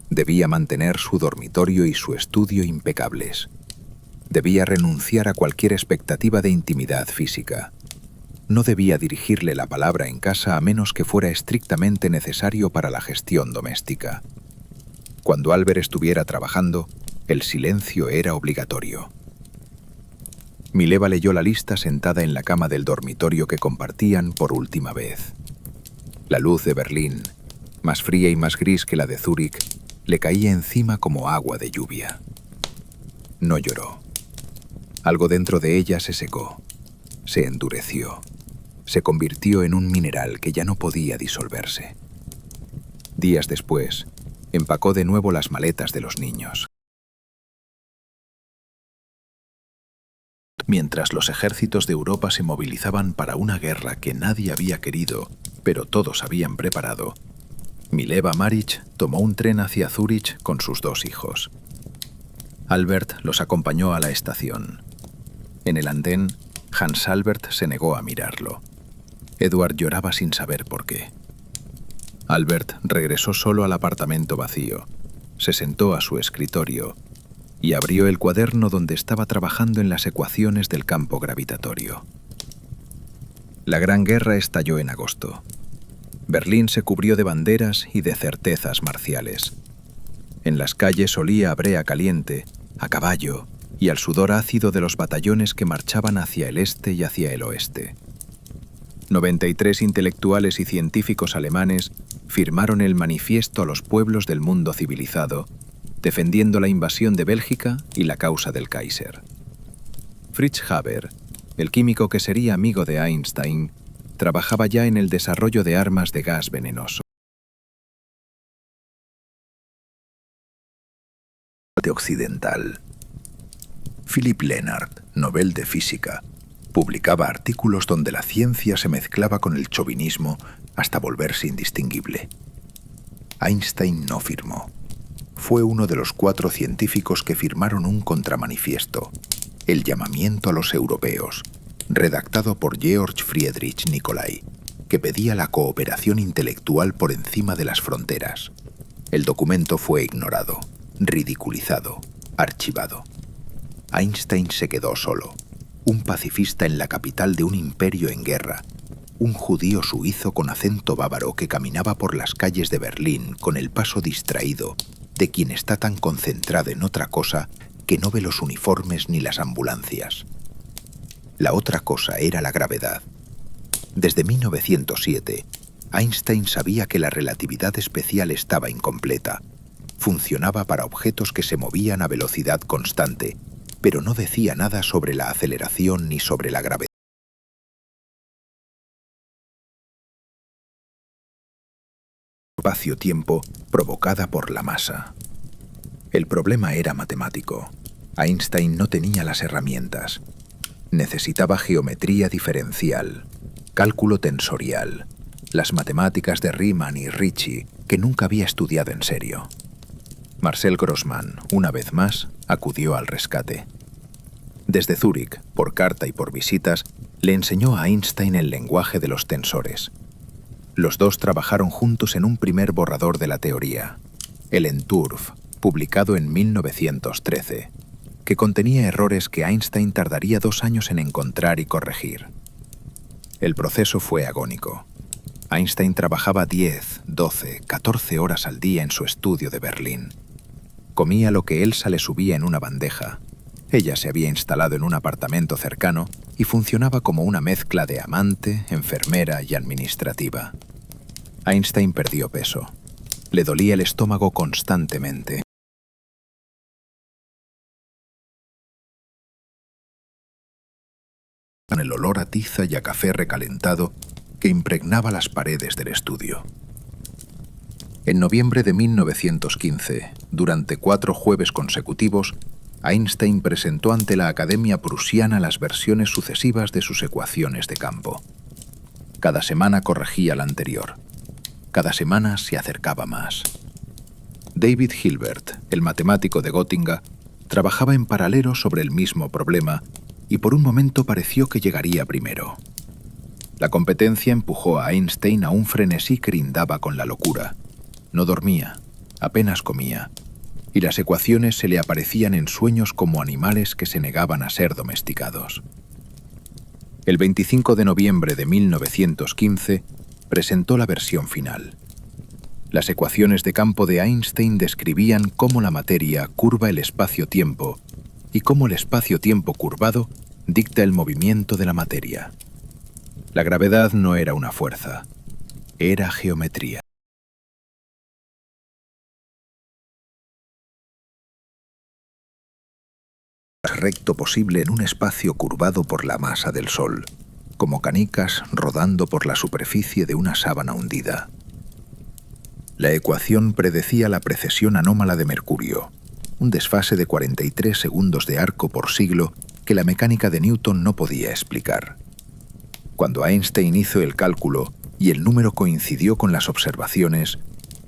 debía mantener su dormitorio y su estudio impecables, debía renunciar a cualquier expectativa de intimidad física, no debía dirigirle la palabra en casa a menos que fuera estrictamente necesario para la gestión doméstica. Cuando Albert estuviera trabajando, el silencio era obligatorio. Mileva leyó la lista sentada en la cama del dormitorio que compartían por última vez. La luz de Berlín, más fría y más gris que la de Zúrich, le caía encima como agua de lluvia. No lloró. Algo dentro de ella se secó, se endureció, se convirtió en un mineral que ya no podía disolverse. Días después, empacó de nuevo las maletas de los niños. Mientras los ejércitos de Europa se movilizaban para una guerra que nadie había querido, pero todos habían preparado, Mileva Maric tomó un tren hacia Zúrich con sus 2 hijos. Albert los acompañó a la estación. En el andén, Hans Albert se negó a mirarlo. Edward lloraba sin saber por qué. Albert regresó solo al apartamento vacío, se sentó a su escritorio y abrió el cuaderno donde estaba trabajando en las ecuaciones del campo gravitatorio. La Gran Guerra estalló en agosto. Berlín se cubrió de banderas y de certezas marciales. En las calles olía a brea caliente, a caballo y al sudor ácido de los batallones que marchaban hacia el este y hacia el oeste. 93 intelectuales y científicos alemanes firmaron el manifiesto a los pueblos del mundo civilizado, defendiendo la invasión de Bélgica y la causa del Kaiser. Fritz Haber, el químico que sería amigo de Einstein, trabajaba ya en el desarrollo de armas de gas venenoso. Occidental. Philipp Lenard, Nobel de Física, publicaba artículos donde la ciencia se mezclaba con el chauvinismo hasta volverse indistinguible. Einstein no firmó. Fue uno de los 4 científicos que firmaron un contramanifiesto, el llamamiento a los europeos, redactado por Georg Friedrich Nicolai, que pedía la cooperación intelectual por encima de las fronteras. El documento fue ignorado, ridiculizado, archivado. Einstein se quedó solo, un pacifista en la capital de un imperio en guerra, un judío suizo con acento bávaro que caminaba por las calles de Berlín con el paso distraído de quien está tan concentrado en otra cosa que no ve los uniformes ni las ambulancias. La otra cosa era la gravedad. Desde 1907, Einstein sabía que la relatividad especial estaba incompleta. Funcionaba para objetos que se movían a velocidad constante, pero no decía nada sobre la aceleración ni sobre la gravedad. Espacio-tiempo provocada por la masa. El problema era matemático. Einstein no tenía las herramientas. Necesitaba geometría diferencial, cálculo tensorial, las matemáticas de Riemann y Ricci, que nunca había estudiado en serio. Marcel Grossman, una vez más, acudió al rescate. Desde Zúrich, por carta y por visitas, le enseñó a Einstein el lenguaje de los tensores. Los dos trabajaron juntos en un primer borrador de la teoría, el Entwurf, publicado en 1913, que contenía errores que Einstein tardaría 2 años en encontrar y corregir. El proceso fue agónico. Einstein trabajaba 10, 12, 14 horas al día en su estudio de Berlín. Comía lo que Elsa le subía en una bandeja. Ella se había instalado en un apartamento cercano y funcionaba como una mezcla de amante, enfermera y administrativa. Einstein perdió peso. Le dolía el estómago constantemente. Con el olor a tiza y a café recalentado que impregnaba las paredes del estudio. En noviembre de 1915, durante 4 jueves consecutivos, Einstein presentó ante la Academia Prusiana las versiones sucesivas de sus ecuaciones de campo. Cada semana corregía la anterior. Cada semana se acercaba más. David Hilbert, el matemático de Gotinga, trabajaba en paralelo sobre el mismo problema y por un momento pareció que llegaría primero. La competencia empujó a Einstein a un frenesí que rindaba con la locura. No dormía, apenas comía, y las ecuaciones se le aparecían en sueños como animales que se negaban a ser domesticados. El 25 de noviembre de 1915 presentó la versión final. Las ecuaciones de campo de Einstein describían cómo la materia curva el espacio-tiempo y cómo el espacio-tiempo curvado dicta el movimiento de la materia. La gravedad no era una fuerza, era geometría. Más recto posible en un espacio curvado por la masa del Sol, como canicas rodando por la superficie de una sábana hundida. La ecuación predecía la precesión anómala de Mercurio, un desfase de 43 segundos de arco por siglo que la mecánica de Newton no podía explicar. Cuando Einstein hizo el cálculo y el número coincidió con las observaciones,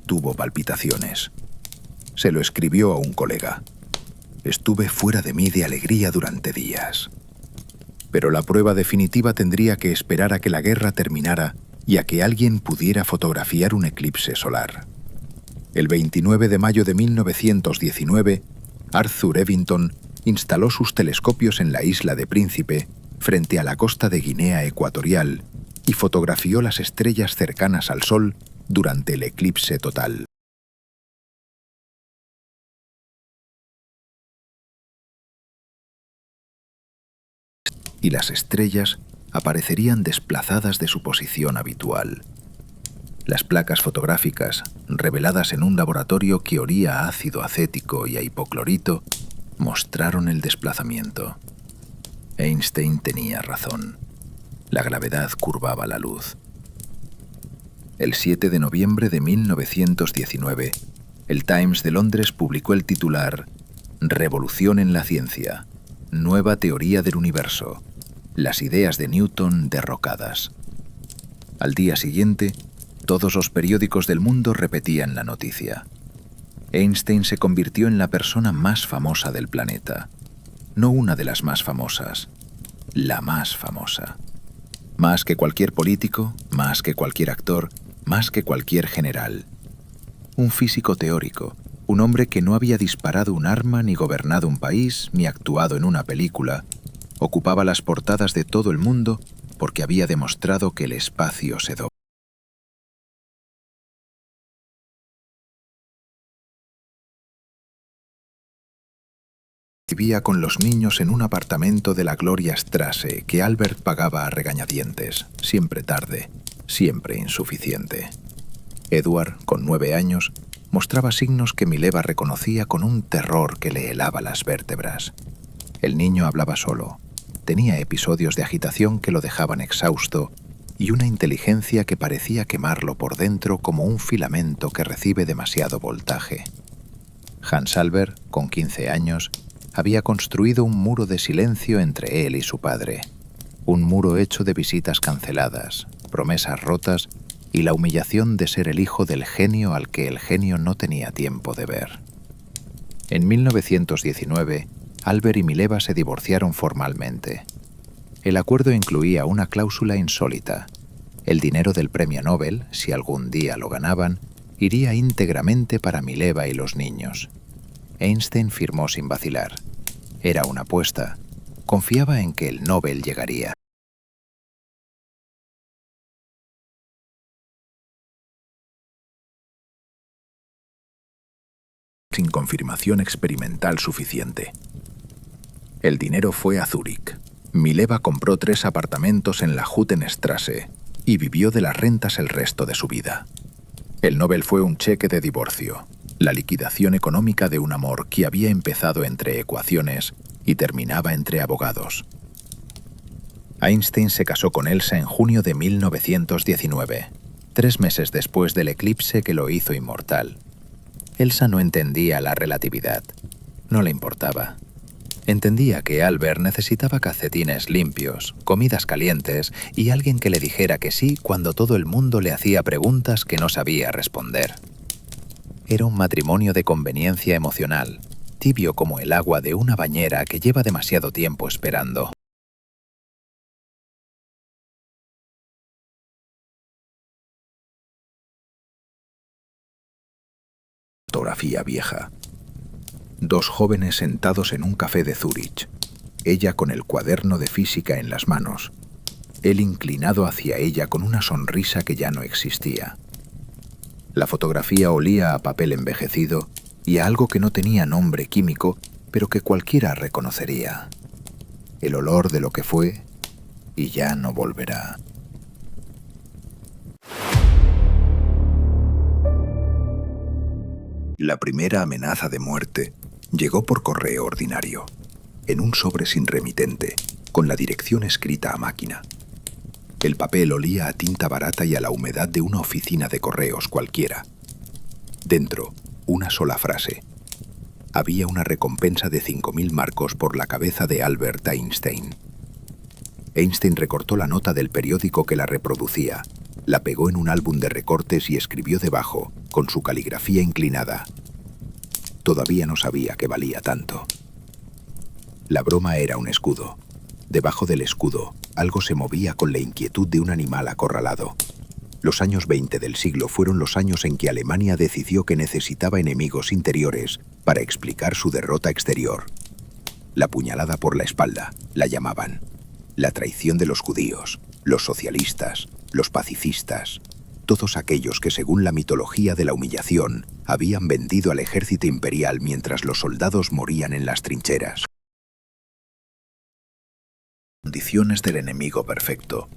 tuvo palpitaciones. Se lo escribió a un colega. Estuve fuera de mí de alegría durante días. Pero la prueba definitiva tendría que esperar a que la guerra terminara y a que alguien pudiera fotografiar un eclipse solar. El 29 de mayo de 1919, Arthur Eddington instaló sus telescopios en la isla de Príncipe, frente a la costa de Guinea Ecuatorial, y fotografió las estrellas cercanas al Sol durante el eclipse total. Y las estrellas aparecerían desplazadas de su posición habitual. Las placas fotográficas, reveladas en un laboratorio que olía a ácido acético y a hipoclorito, mostraron el desplazamiento. Einstein tenía razón. La gravedad curvaba la luz. El 7 de noviembre de 1919, el Times de Londres publicó el titular «Revolución en la ciencia. Nueva teoría del universo. Las ideas de Newton derrocadas». Al día siguiente, todos los periódicos del mundo repetían la noticia. Einstein se convirtió en la persona más famosa del planeta. No una de las más famosas, la más famosa. Más que cualquier político, más que cualquier actor, más que cualquier general. Un físico teórico, un hombre que no había disparado un arma, ni gobernado un país, ni actuado en una película, ocupaba las portadas de todo el mundo porque había demostrado que el espacio se dobla. Vivía con los niños en un apartamento de la Gloriastrasse que Albert pagaba a regañadientes, siempre tarde, siempre insuficiente. Edward, con 9 años, mostraba signos que Mileva reconocía con un terror que le helaba las vértebras. El niño hablaba solo, tenía episodios de agitación que lo dejaban exhausto y una inteligencia que parecía quemarlo por dentro como un filamento que recibe demasiado voltaje. Hans Albert, con 15 años, había construido un muro de silencio entre él y su padre, un muro hecho de visitas canceladas, promesas rotas y la humillación de ser el hijo del genio al que el genio no tenía tiempo de ver. En 1919, Albert y Mileva se divorciaron formalmente. El acuerdo incluía una cláusula insólita. El dinero del premio Nobel, si algún día lo ganaban, iría íntegramente para Mileva y los niños. Einstein firmó sin vacilar. Era una apuesta. Confiaba en que el Nobel llegaría. Sin confirmación experimental suficiente. El dinero fue a Zúrich. Mileva compró 3 apartamentos en la Huttenstrasse y vivió de las rentas el resto de su vida. El Nobel fue un cheque de divorcio, la liquidación económica de un amor que había empezado entre ecuaciones y terminaba entre abogados. Einstein se casó con Elsa en junio de 1919, 3 meses después del eclipse que lo hizo inmortal. Elsa no entendía la relatividad. No le importaba. Entendía que Albert necesitaba calcetines limpios, comidas calientes y alguien que le dijera que sí cuando todo el mundo le hacía preguntas que no sabía responder. Era un matrimonio de conveniencia emocional, tibio como el agua de una bañera que lleva demasiado tiempo esperando. Fotografía vieja. 2 jóvenes sentados en un café de Zúrich, ella con el cuaderno de física en las manos, él inclinado hacia ella con una sonrisa que ya no existía. La fotografía olía a papel envejecido y a algo que no tenía nombre químico, pero que cualquiera reconocería. El olor de lo que fue y ya no volverá. La primera amenaza de muerte llegó por correo ordinario, en un sobre sin remitente, con la dirección escrita a máquina. El papel olía a tinta barata y a la humedad de una oficina de correos cualquiera. Dentro, una sola frase. Había una recompensa de 5.000 marcos por la cabeza de Albert Einstein. Einstein recortó la nota del periódico que la reproducía, la pegó en un álbum de recortes y escribió debajo, con su caligrafía inclinada. Todavía no sabía que valía tanto. La broma era un escudo. Debajo del escudo, algo se movía con la inquietud de un animal acorralado. Los años 20 del siglo fueron los años en que Alemania decidió que necesitaba enemigos interiores para explicar su derrota exterior. La puñalada por la espalda, la llamaban. La traición de los judíos, los socialistas, los pacifistas, todos aquellos que según la mitología de la humillación habían vendido al ejército imperial mientras los soldados morían en las trincheras. Condiciones del enemigo perfecto: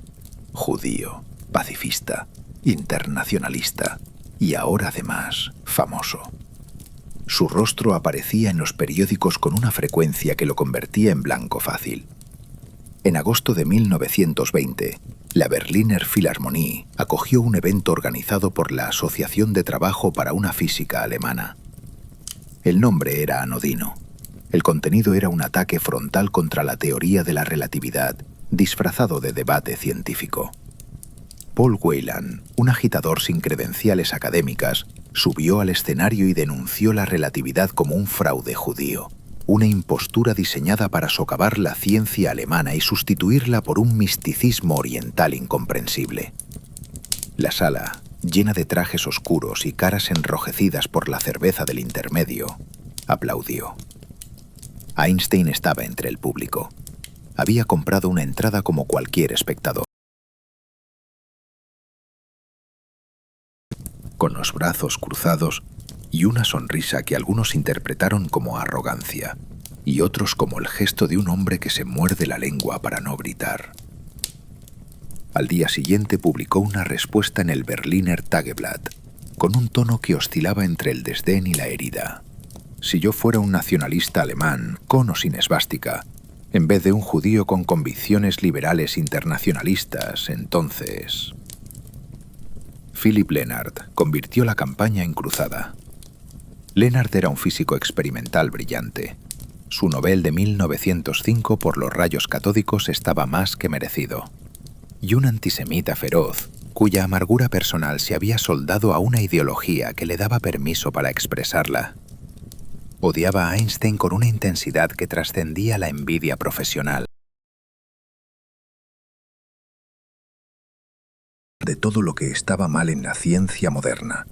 judío, pacifista, internacionalista y ahora además famoso. Su rostro aparecía en los periódicos con una frecuencia que lo convertía en blanco fácil. En agosto de 1920, la Berliner Philharmonie acogió un evento organizado por la Asociación de Trabajo para una Física Alemana. El nombre era anodino. El contenido era un ataque frontal contra la teoría de la relatividad, disfrazado de debate científico. Paul Weyland, un agitador sin credenciales académicas, subió al escenario y denunció la relatividad como un fraude judío, una impostura diseñada para socavar la ciencia alemana y sustituirla por un misticismo oriental incomprensible. La sala, llena de trajes oscuros y caras enrojecidas por la cerveza del intermedio, aplaudió. Einstein estaba entre el público. Había comprado una entrada como cualquier espectador. Con los brazos cruzados y una sonrisa que algunos interpretaron como arrogancia y otros como el gesto de un hombre que se muerde la lengua para no gritar. Al día siguiente publicó una respuesta en el Berliner Tageblatt, con un tono que oscilaba entre el desdén y la herida. Si yo fuera un nacionalista alemán, con o sin esvástica, en vez de un judío con convicciones liberales internacionalistas, entonces... Philipp Lenard convirtió la campaña en cruzada. Lenard era un físico experimental brillante. Su Nobel de 1905 por los rayos catódicos estaba más que merecido. Y un antisemita feroz, cuya amargura personal se había soldado a una ideología que le daba permiso para expresarla. odiaba a Einstein con una intensidad que trascendía la envidia profesional. De todo lo que estaba mal en la ciencia moderna,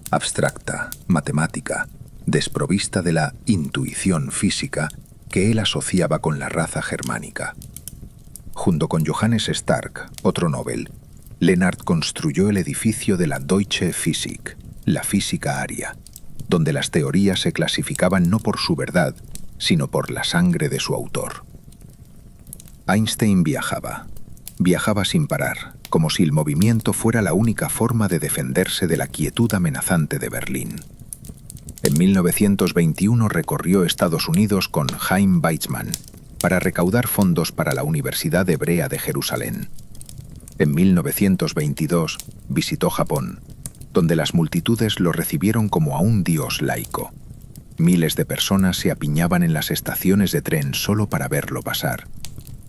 abstracta, matemática, desprovista de la intuición física que él asociaba con la raza germánica. Junto con Johannes Stark, otro Nobel, Lennart construyó el edificio de la Deutsche Physik, la física aria, donde las teorías se clasificaban no por su verdad, sino por la sangre de su autor. Einstein viajaba sin parar, como si el movimiento fuera la única forma de defenderse de la quietud amenazante de Berlín. En 1921 recorrió Estados Unidos con Chaim Weizmann para recaudar fondos para la Universidad Hebrea de Jerusalén. En 1922 visitó Japón, donde las multitudes lo recibieron como a un dios laico. Miles de personas se apiñaban en las estaciones de tren solo para verlo pasar.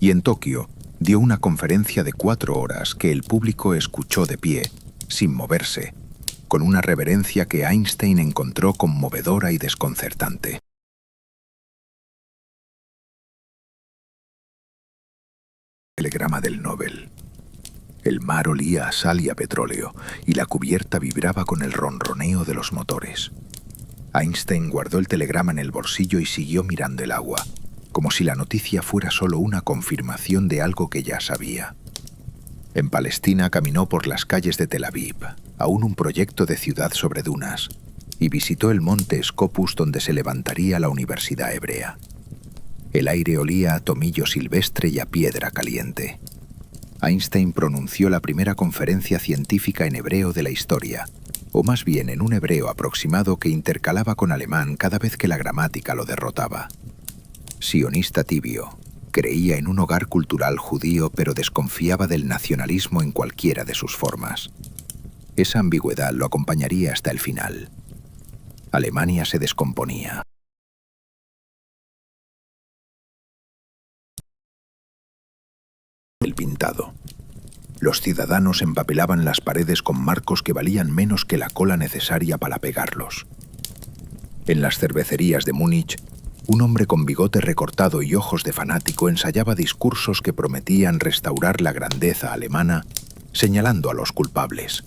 Y en Tokio dio una conferencia de 4 horas que el público escuchó de pie, sin moverse, con una reverencia que Einstein encontró conmovedora y desconcertante. Telegrama del Nobel. El mar olía a sal y a petróleo, y la cubierta vibraba con el ronroneo de los motores. Einstein guardó el telegrama en el bolsillo y siguió mirando el agua, como si la noticia fuera solo una confirmación de algo que ya sabía. En Palestina caminó por las calles de Tel Aviv, aún un proyecto de ciudad sobre dunas, y visitó el monte Scopus donde se levantaría la Universidad Hebrea. El aire olía a tomillo silvestre y a piedra caliente. Einstein pronunció la primera conferencia científica en hebreo de la historia, o más bien en un hebreo aproximado que intercalaba con alemán cada vez que la gramática lo derrotaba. Sionista tibio, creía en un hogar cultural judío pero desconfiaba del nacionalismo en cualquiera de sus formas. Esa ambigüedad lo acompañaría hasta el final. Alemania se descomponía. El pintado. Los ciudadanos empapelaban las paredes con marcos que valían menos que la cola necesaria para pegarlos. En las cervecerías de Múnich, un hombre con bigote recortado y ojos de fanático ensayaba discursos que prometían restaurar la grandeza alemana, señalando a los culpables,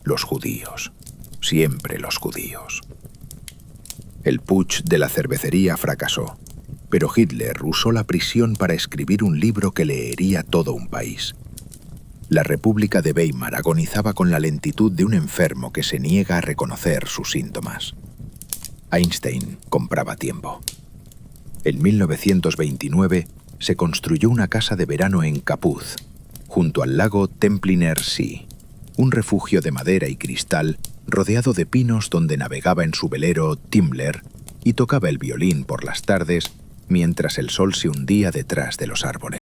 los judíos, siempre los judíos. El putsch de la cervecería fracasó, pero Hitler usó la prisión para escribir un libro que leería todo un país. La República de Weimar agonizaba con la lentitud de un enfermo que se niega a reconocer sus síntomas. Einstein compraba tiempo. En 1929 se construyó una casa de verano en Kapuz, junto al lago Templiner See, un refugio de madera y cristal rodeado de pinos donde navegaba en su velero Timmler y tocaba el violín por las tardes mientras el sol se hundía detrás de los árboles.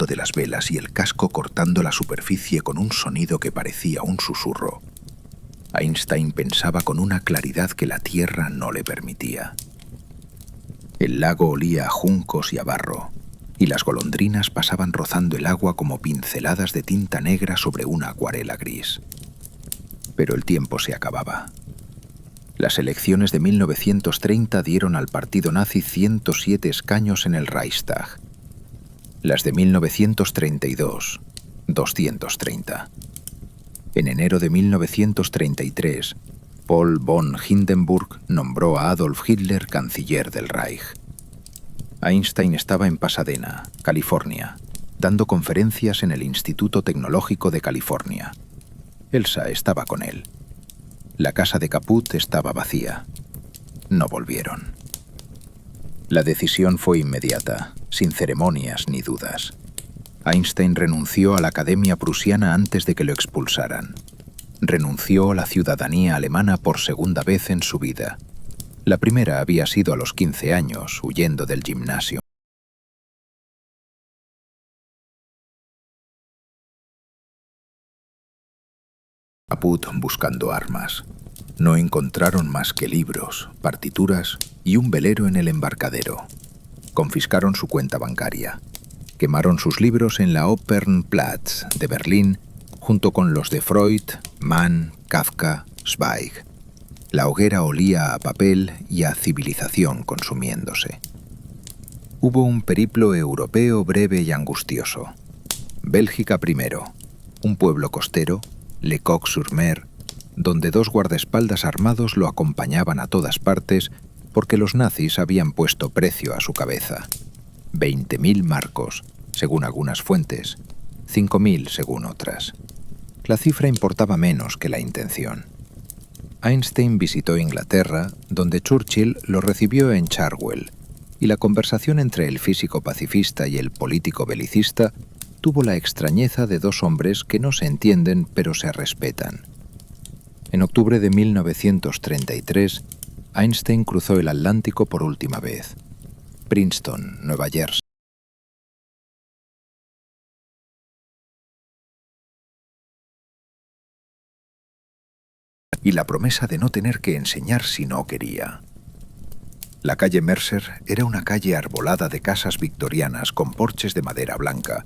De las velas y el casco cortando la superficie con un sonido que parecía un susurro. Einstein pensaba con una claridad que la tierra no le permitía. El lago olía a juncos y a barro, y las golondrinas pasaban rozando el agua como pinceladas de tinta negra sobre una acuarela gris. Pero el tiempo se acababa. Las elecciones de 1930 dieron al partido nazi 107 escaños en el Reichstag. Las de 1932, 230. En enero de 1933, Paul von Hindenburg nombró a Adolf Hitler canciller del Reich. Einstein estaba en Pasadena, California, dando conferencias en el Instituto Tecnológico de California. Elsa estaba con él. La casa de Kaput estaba vacía. No volvieron. La decisión fue inmediata, sin ceremonias ni dudas. Einstein renunció a la Academia Prusiana antes de que lo expulsaran. Renunció a la ciudadanía alemana por segunda vez en su vida. La primera había sido a los 15 años, huyendo del gimnasio. Kaput buscando armas. No encontraron más que libros, partituras y un velero en el embarcadero. Confiscaron su cuenta bancaria. Quemaron sus libros en la Opernplatz de Berlín junto con los de Freud, Mann, Kafka, Zweig. La hoguera olía a papel y a civilización consumiéndose. Hubo un periplo europeo breve y angustioso. Bélgica primero, un pueblo costero, Le Coq-sur-Mer, donde 2 guardaespaldas armados lo acompañaban a todas partes porque los nazis habían puesto precio a su cabeza. 20.000 marcos, según algunas fuentes, 5.000 según otras. La cifra importaba menos que la intención. Einstein visitó Inglaterra, donde Churchill lo recibió en Cherwell, y la conversación entre el físico pacifista y el político belicista tuvo la extrañeza de 2 hombres que no se entienden pero se respetan. En octubre de 1933, Einstein cruzó el Atlántico por última vez. Princeton, Nueva Jersey. Y la promesa de no tener que enseñar si no quería. La calle Mercer era una calle arbolada de casas victorianas con porches de madera blanca,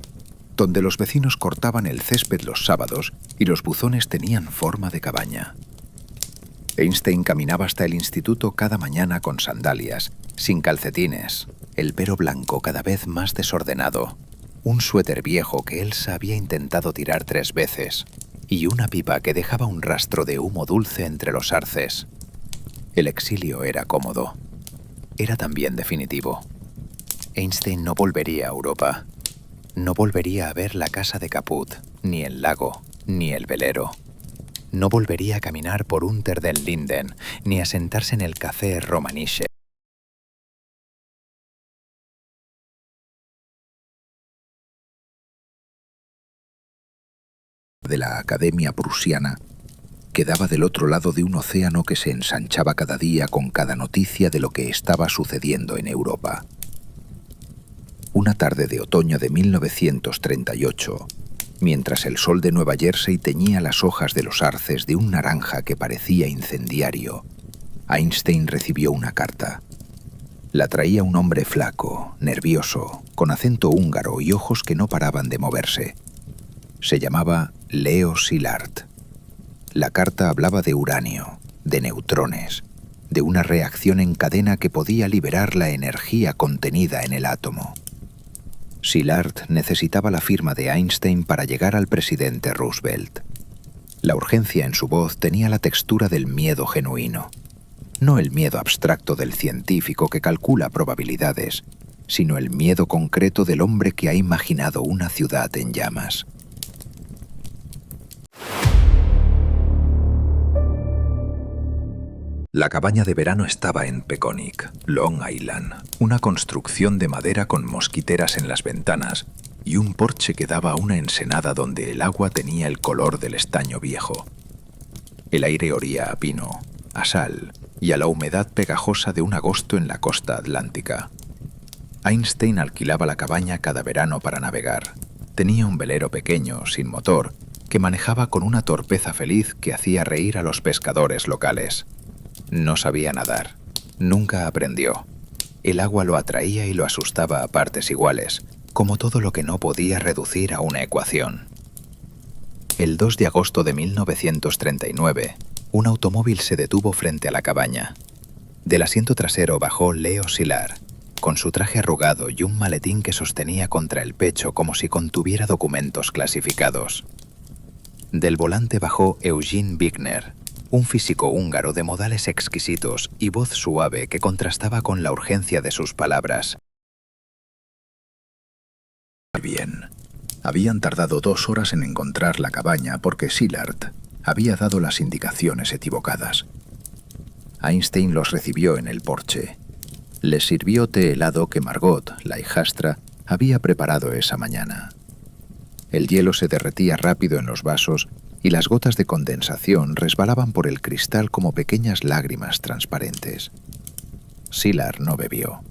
donde los vecinos cortaban el césped los sábados y los buzones tenían forma de cabaña. Einstein caminaba hasta el instituto cada mañana con sandalias, sin calcetines, el pelo blanco cada vez más desordenado, un suéter viejo que Elsa había intentado tirar 3 veces y una pipa que dejaba un rastro de humo dulce entre los arces. El exilio era cómodo. Era también definitivo. Einstein no volvería a Europa. No volvería a ver la casa de Caput, ni el lago, ni el velero. No volvería a caminar por Unter den Linden, ni a sentarse en el café Romanische. De la Academia Prusiana quedaba del otro lado de un océano que se ensanchaba cada día con cada noticia de lo que estaba sucediendo en Europa. Una tarde de otoño de 1938, mientras el sol de Nueva Jersey teñía las hojas de los arces de un naranja que parecía incendiario, Einstein recibió una carta. La traía un hombre flaco, nervioso, con acento húngaro y ojos que no paraban de moverse. Se llamaba Leo Szilard. La carta hablaba de uranio, de neutrones, de una reacción en cadena que podía liberar la energía contenida en el átomo. Szilard necesitaba la firma de Einstein para llegar al presidente Roosevelt. La urgencia en su voz tenía la textura del miedo genuino. No el miedo abstracto del científico que calcula probabilidades, sino el miedo concreto del hombre que ha imaginado una ciudad en llamas. La cabaña de verano estaba en Peconic, Long Island, una construcción de madera con mosquiteras en las ventanas y un porche que daba a una ensenada donde el agua tenía el color del estaño viejo. El aire olía a pino, a sal y a la humedad pegajosa de un agosto en la costa atlántica. Einstein alquilaba la cabaña cada verano para navegar. Tenía un velero pequeño, sin motor, que manejaba con una torpeza feliz que hacía reír a los pescadores locales. No sabía nadar. Nunca aprendió. El agua lo atraía y lo asustaba a partes iguales, como todo lo que no podía reducir a una ecuación. El 2 de agosto de 1939, un automóvil se detuvo frente a la cabaña. Del asiento trasero bajó Leo Szilard, con su traje arrugado y un maletín que sostenía contra el pecho como si contuviera documentos clasificados. Del volante bajó Eugene Wigner, un físico húngaro de modales exquisitos y voz suave que contrastaba con la urgencia de sus palabras. Bien. Habían tardado 2 horas en encontrar la cabaña porque Szilard había dado las indicaciones equivocadas. Einstein los recibió en el porche. Les sirvió té helado que Margot, la hijastra, había preparado esa mañana. El hielo se derretía rápido en los vasos y las gotas de condensación resbalaban por el cristal como pequeñas lágrimas transparentes. Szilard no bebió.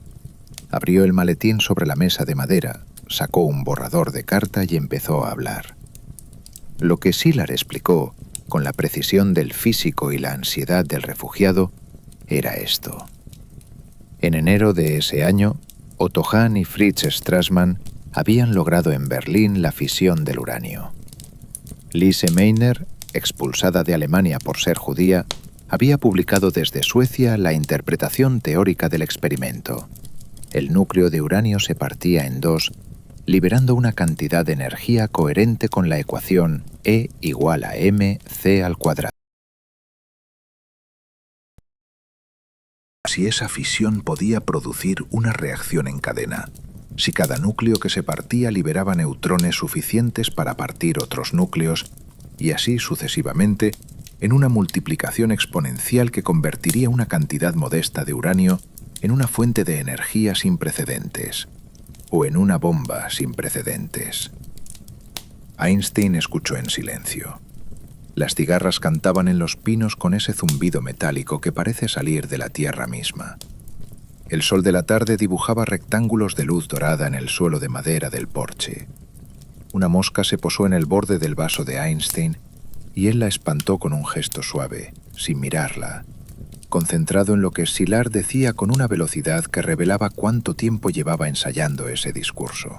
Abrió el maletín sobre la mesa de madera, sacó un borrador de carta y empezó a hablar. Lo que Szilard explicó, con la precisión del físico y la ansiedad del refugiado, era esto. En enero de ese año, Otto Hahn y Fritz Strassmann habían logrado en Berlín la fisión del uranio. Lise Meitner, expulsada de Alemania por ser judía, había publicado desde Suecia la interpretación teórica del experimento. El núcleo de uranio se partía en dos, liberando una cantidad de energía coherente con la ecuación E igual a mc². Si esa fisión podía producir una reacción en cadena, si cada núcleo que se partía liberaba neutrones suficientes para partir otros núcleos, y así sucesivamente, en una multiplicación exponencial que convertiría una cantidad modesta de uranio en una fuente de energía sin precedentes, o en una bomba sin precedentes. Einstein escuchó en silencio. Las cigarras cantaban en los pinos con ese zumbido metálico que parece salir de la tierra misma. El sol de la tarde dibujaba rectángulos de luz dorada en el suelo de madera del porche. Una mosca se posó en el borde del vaso de Einstein y él la espantó con un gesto suave, sin mirarla, concentrado en lo que Szilard decía con una velocidad que revelaba cuánto tiempo llevaba ensayando ese discurso.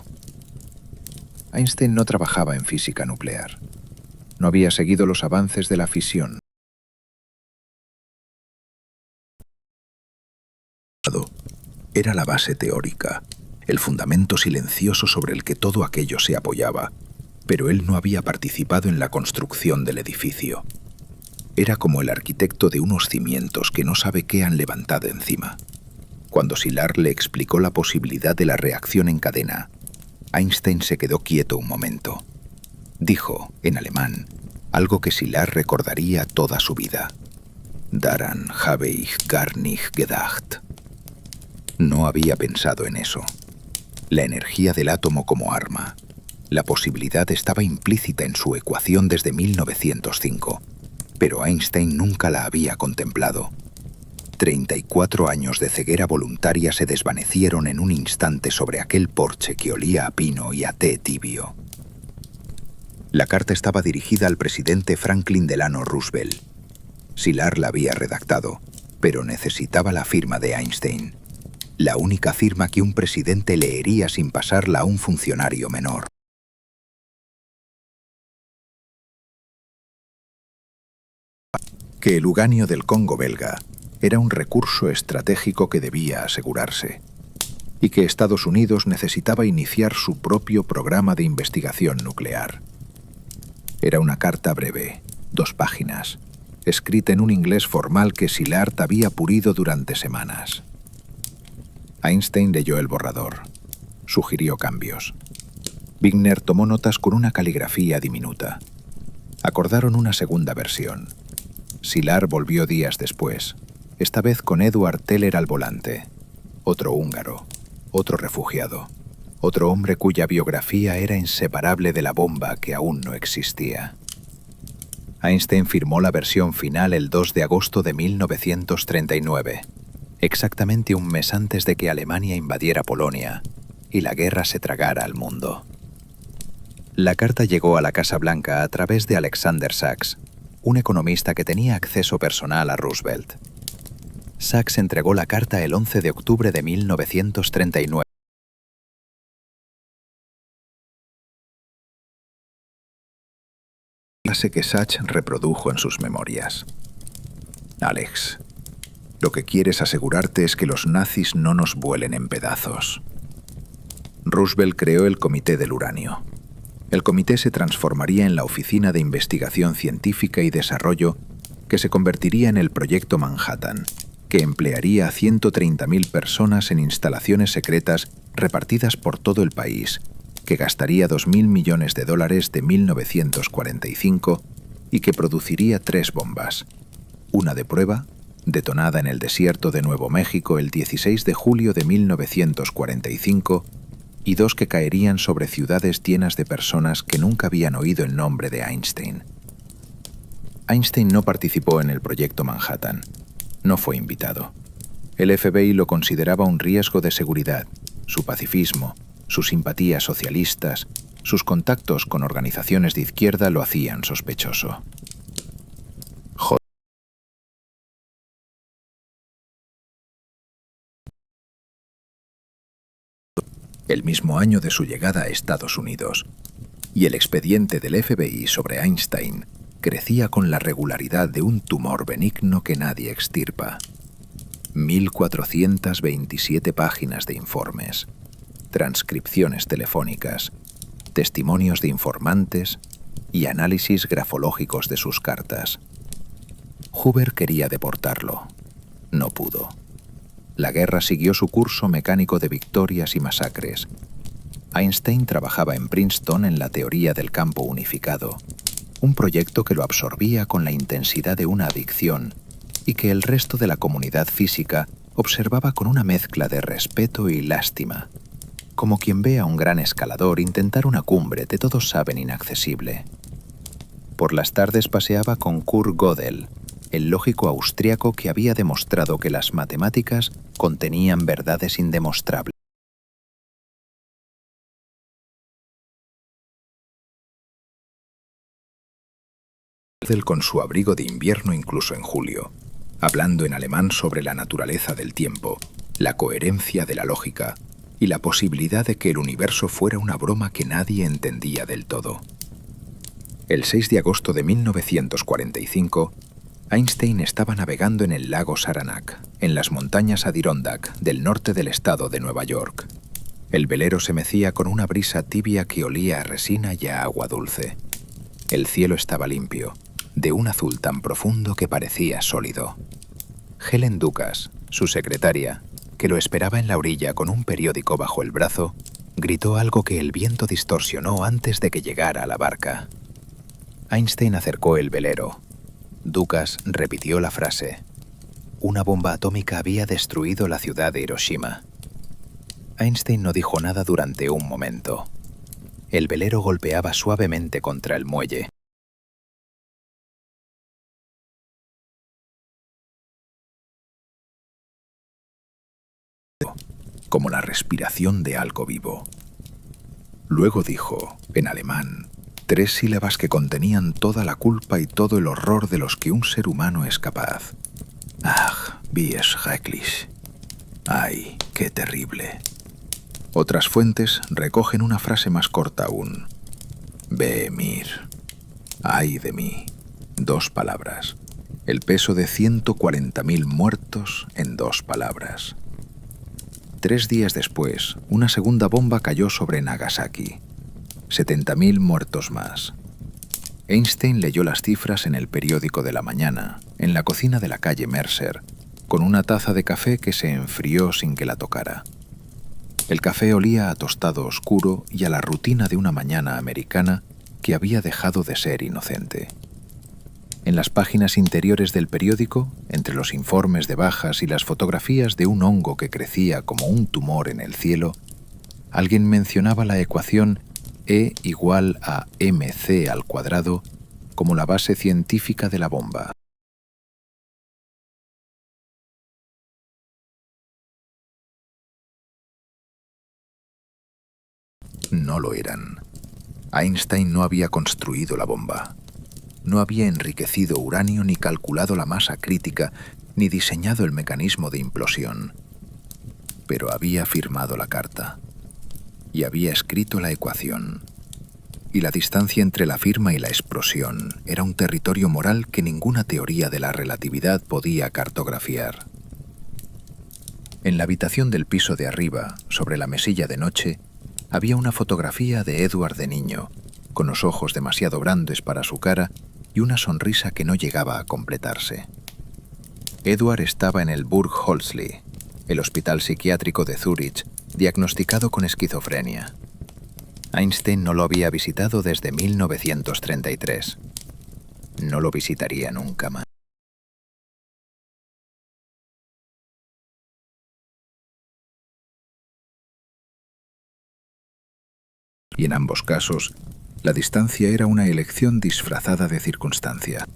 Einstein no trabajaba en física nuclear. No había seguido los avances de la fisión. Era la base teórica, el fundamento silencioso sobre el que todo aquello se apoyaba, pero él no había participado en la construcción del edificio. Era como el arquitecto de unos cimientos que no sabe qué han levantado encima. Cuando Szilard le explicó la posibilidad de la reacción en cadena, Einstein se quedó quieto un momento. Dijo, en alemán, algo que Szilard recordaría toda su vida. Daran habe ich gar nicht gedacht. No había pensado en eso. La energía del átomo como arma. La posibilidad estaba implícita en su ecuación desde 1905, pero Einstein nunca la había contemplado. 34 años de ceguera voluntaria se desvanecieron en un instante sobre aquel porche que olía a pino y a té tibio. La carta estaba dirigida al presidente Franklin Delano Roosevelt. Szilard la había redactado, pero necesitaba la firma de Einstein. La única firma que un presidente leería sin pasarla a un funcionario menor. Que el uranio del Congo belga era un recurso estratégico que debía asegurarse, y que Estados Unidos necesitaba iniciar su propio programa de investigación nuclear. Era una carta breve, 2 páginas, escrita en un inglés formal que Szilard había pulido durante semanas. Einstein leyó el borrador. Sugirió cambios. Wigner tomó notas con una caligrafía diminuta. Acordaron una segunda versión. Szilard volvió días después, esta vez con Edward Teller al volante. Otro húngaro, otro refugiado, otro hombre cuya biografía era inseparable de la bomba que aún no existía. Einstein firmó la versión final el 2 de agosto de 1939. Exactamente un mes antes de que Alemania invadiera Polonia y la guerra se tragara al mundo. La carta llegó a la Casa Blanca a través de Alexander Sachs, un economista que tenía acceso personal a Roosevelt. Sachs entregó la carta el 11 de octubre de 1939. Frase que Sachs reprodujo en sus memorias. Alex, lo que quieres asegurarte es que los nazis no nos vuelen en pedazos. Roosevelt creó el Comité del Uranio. El comité se transformaría en la Oficina de Investigación Científica y Desarrollo que se convertiría en el Proyecto Manhattan, que emplearía a 130.000 personas en instalaciones secretas repartidas por todo el país, que gastaría $2.000 millones de 1945 y que produciría 3 bombas. Una de prueba, detonada en el desierto de Nuevo México el 16 de julio de 1945, y 2 que caerían sobre ciudades llenas de personas que nunca habían oído el nombre de Einstein. Einstein no participó en el Proyecto Manhattan. No fue invitado. El FBI lo consideraba un riesgo de seguridad. Su pacifismo, sus simpatías socialistas, sus contactos con organizaciones de izquierda lo hacían sospechoso. El mismo año de su llegada a Estados Unidos, y el expediente del FBI sobre Einstein crecía con la regularidad de un tumor benigno que nadie extirpa. 1427 páginas de informes, transcripciones telefónicas, testimonios de informantes y análisis grafológicos de sus cartas. Hoover quería deportarlo. No pudo. La guerra siguió su curso mecánico de victorias y masacres. Einstein trabajaba en Princeton en la teoría del campo unificado, un proyecto que lo absorbía con la intensidad de una adicción y que el resto de la comunidad física observaba con una mezcla de respeto y lástima, como quien ve a un gran escalador intentar una cumbre que todos saben inaccesible. Por las tardes paseaba con Kurt Gödel, el lógico austriaco que había demostrado que las matemáticas contenían verdades indemostrables. Con su abrigo de invierno incluso en julio, hablando en alemán sobre la naturaleza del tiempo, la coherencia de la lógica y la posibilidad de que el universo fuera una broma que nadie entendía del todo. El 6 de agosto de 1945, Einstein estaba navegando en el lago Saranac, en las montañas Adirondack del norte del estado de Nueva York. El velero se mecía con una brisa tibia que olía a resina y a agua dulce. El cielo estaba limpio, de un azul tan profundo que parecía sólido. Helen Dukas, su secretaria, que lo esperaba en la orilla con un periódico bajo el brazo, gritó algo que el viento distorsionó antes de que llegara a la barca. Einstein acercó el velero. Dukas repitió la frase. Una bomba atómica había destruido la ciudad de Hiroshima. Einstein no dijo nada durante un momento. El velero golpeaba suavemente contra el muelle. Como la respiración de algo vivo. Luego dijo, en alemán, 3 sílabas que contenían toda la culpa y todo el horror de los que un ser humano es capaz. Ach, wie schrecklich. Ay, qué terrible. Otras fuentes recogen una frase más corta aún. Weh mir. Ay de mí. 2 palabras. El peso de 140.000 muertos en 2 palabras. 3 días después, una segunda bomba cayó sobre Nagasaki. 70.000 muertos más. Einstein leyó las cifras en el periódico de la mañana, en la cocina de la calle Mercer, con una taza de café que se enfrió sin que la tocara. El café olía a tostado oscuro y a la rutina de una mañana americana que había dejado de ser inocente. En las páginas interiores del periódico, entre los informes de bajas y las fotografías de un hongo que crecía como un tumor en el cielo, alguien mencionaba la ecuación E igual a mc al cuadrado como la base científica de la bomba. No lo eran. Einstein no había construido la bomba. No había enriquecido uranio ni calculado la masa crítica ni diseñado el mecanismo de implosión. Pero había firmado la carta. Y había escrito la ecuación. Y la distancia entre la firma y la explosión era un territorio moral que ninguna teoría de la relatividad podía cartografiar. En la habitación del piso de arriba, sobre la mesilla de noche, había una fotografía de Edward de niño, con los ojos demasiado grandes para su cara y una sonrisa que no llegaba a completarse. Edward estaba en el Burg Holzli, el hospital psiquiátrico de Zúrich, diagnosticado con esquizofrenia. Einstein no lo había visitado desde 1933. No lo visitaría nunca más. Y en ambos casos, la distancia era una elección disfrazada de circunstancia.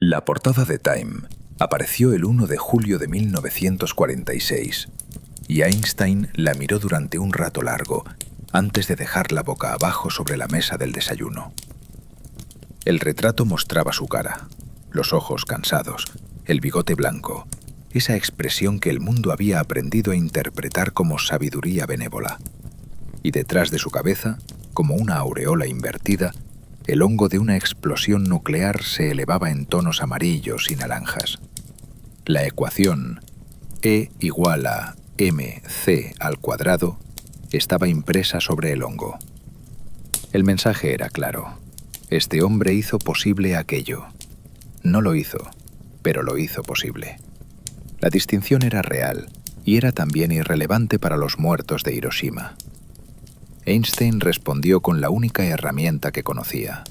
La portada de Time apareció el 1 de julio de 1946 y Einstein la miró durante un rato largo antes de dejarla boca abajo sobre la mesa del desayuno. El retrato mostraba su cara, los ojos cansados, el bigote blanco, esa expresión que el mundo había aprendido a interpretar como sabiduría benévola. Y detrás de su cabeza, como una aureola invertida, el hongo de una explosión nuclear se elevaba en tonos amarillos y naranjas. La ecuación E igual a mc al cuadrado estaba impresa sobre el hongo. El mensaje era claro. Este hombre hizo posible aquello. No lo hizo, pero lo hizo posible. La distinción era real y era también irrelevante para los muertos de Hiroshima. Einstein respondió con la única herramienta que conocía,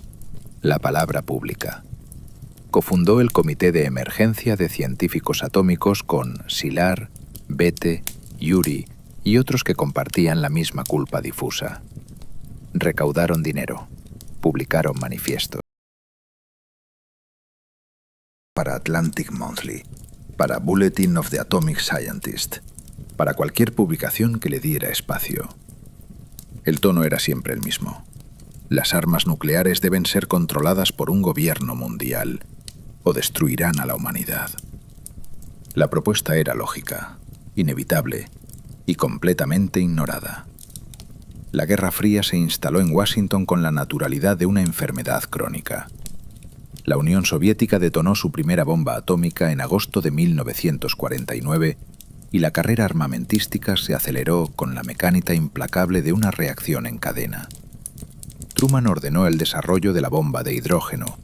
la palabra pública. Cofundó el Comité de Emergencia de Científicos Atómicos con Szilard, Bethe, Yuri y otros que compartían la misma culpa difusa. Recaudaron dinero, publicaron manifiestos. Para Atlantic Monthly, para Bulletin of the Atomic Scientist, para cualquier publicación que le diera espacio. El tono era siempre el mismo. Las armas nucleares deben ser controladas por un gobierno mundial o destruirán a la humanidad. La propuesta era lógica, inevitable y completamente ignorada. La Guerra Fría se instaló en Washington con la naturalidad de una enfermedad crónica. La Unión Soviética detonó su primera bomba atómica en agosto de 1949 y la carrera armamentística se aceleró con la mecánica implacable de una reacción en cadena. Truman ordenó el desarrollo de la bomba de hidrógeno,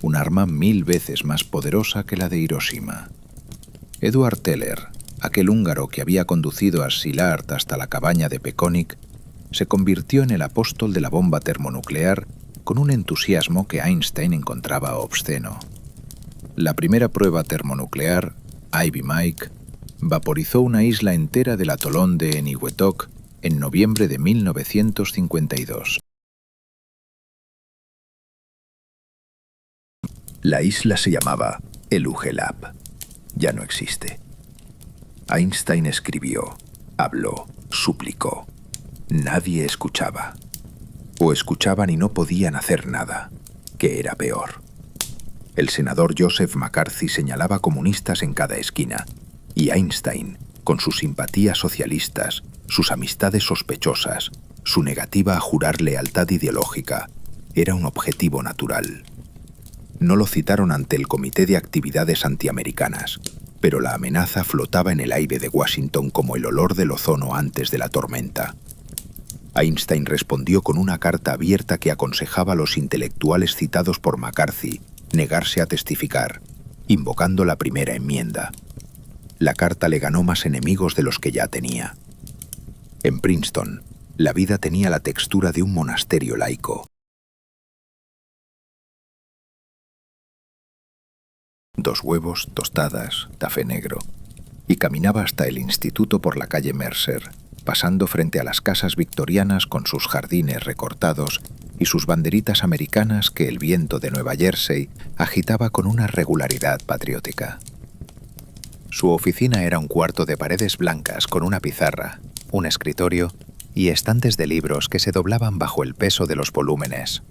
un arma 1000 veces más poderosa que la de Hiroshima. Eduard Teller, aquel húngaro que había conducido a Szilard hasta la cabaña de Peconic, se convirtió en el apóstol de la bomba termonuclear con un entusiasmo que Einstein encontraba obsceno. La primera prueba termonuclear, Ivy Mike, vaporizó una isla entera del atolón de Eniwetok en noviembre de 1952. La isla se llamaba Elugelab. Ya no existe. Einstein escribió, habló, suplicó. Nadie escuchaba. O escuchaban y no podían hacer nada, que era peor. El senador Joseph McCarthy señalaba comunistas en cada esquina, y Einstein, con sus simpatías socialistas, sus amistades sospechosas, su negativa a jurar lealtad ideológica, era un objetivo natural. No lo citaron ante el Comité de Actividades Antiamericanas, pero la amenaza flotaba en el aire de Washington como el olor del ozono antes de la tormenta. Einstein respondió con una carta abierta que aconsejaba a los intelectuales citados por McCarthy negarse a testificar, invocando la primera enmienda. La carta le ganó más enemigos de los que ya tenía. En Princeton, la vida tenía la textura de un monasterio laico. 2 huevos, tostadas, café negro. Y caminaba hasta el instituto por la calle Mercer, pasando frente a las casas victorianas con sus jardines recortados y sus banderitas americanas que el viento de Nueva Jersey agitaba con una regularidad patriótica. Su oficina era un cuarto de paredes blancas con una pizarra, un escritorio y estantes de libros que se doblaban bajo el peso de los volúmenes.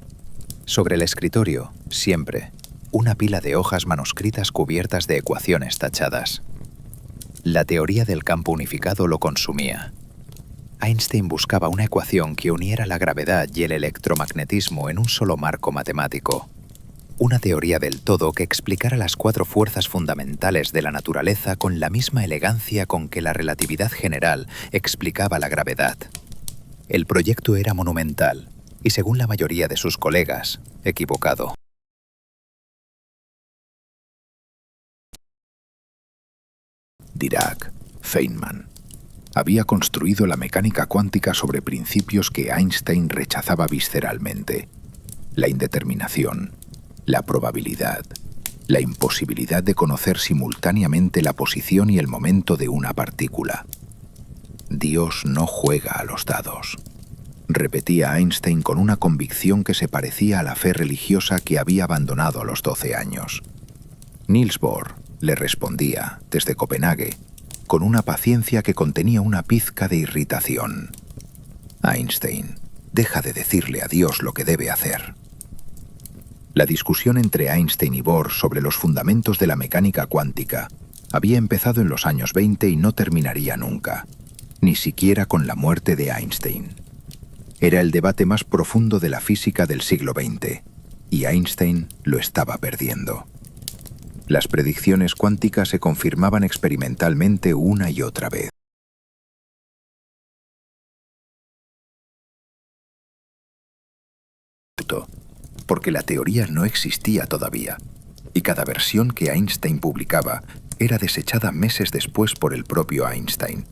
Sobre el escritorio, siempre, una pila de hojas manuscritas cubiertas de ecuaciones tachadas. La teoría del campo unificado lo consumía. Einstein buscaba una ecuación que uniera la gravedad y el electromagnetismo en un solo marco matemático. Una teoría del todo que explicara las 4 fuerzas fundamentales de la naturaleza con la misma elegancia con que la relatividad general explicaba la gravedad. El proyecto era monumental y, según la mayoría de sus colegas, equivocado. Dirac, Feynman. Había construido la mecánica cuántica sobre principios que Einstein rechazaba visceralmente. La indeterminación, la probabilidad, la imposibilidad de conocer simultáneamente la posición y el momento de una partícula. Dios no juega a los dados, repetía Einstein con una convicción que se parecía a la fe religiosa que había abandonado a los 12 años. Niels Bohr le respondía, desde Copenhague, con una paciencia que contenía una pizca de irritación. Einstein, deja de decirle a Dios lo que debe hacer. La discusión entre Einstein y Bohr sobre los fundamentos de la mecánica cuántica Había empezado en los años 20 y no terminaría nunca, ni siquiera con la muerte de Einstein. Era el debate más profundo de la física del siglo XX, y Einstein lo estaba perdiendo. Las predicciones cuánticas se confirmaban experimentalmente una y otra vez. Porque la teoría no existía todavía, y cada versión que Einstein publicaba era desechada meses después por el propio Einstein,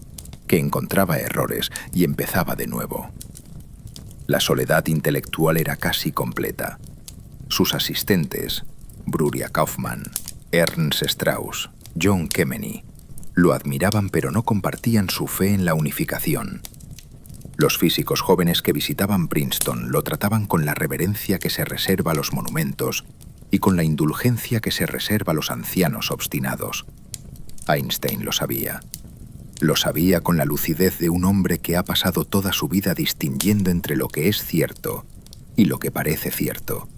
que encontraba errores y empezaba de nuevo. La soledad intelectual era casi completa. Sus asistentes, Bruriah Kaufmann, Ernst Strauss, John Kemeny, lo admiraban pero no compartían su fe en la unificación. Los físicos jóvenes que visitaban Princeton lo trataban con la reverencia que se reserva a los monumentos y con la indulgencia que se reserva a los ancianos obstinados. Einstein lo sabía. Lo sabía con la lucidez de un hombre que ha pasado toda su vida distinguiendo entre lo que es cierto y lo que parece cierto,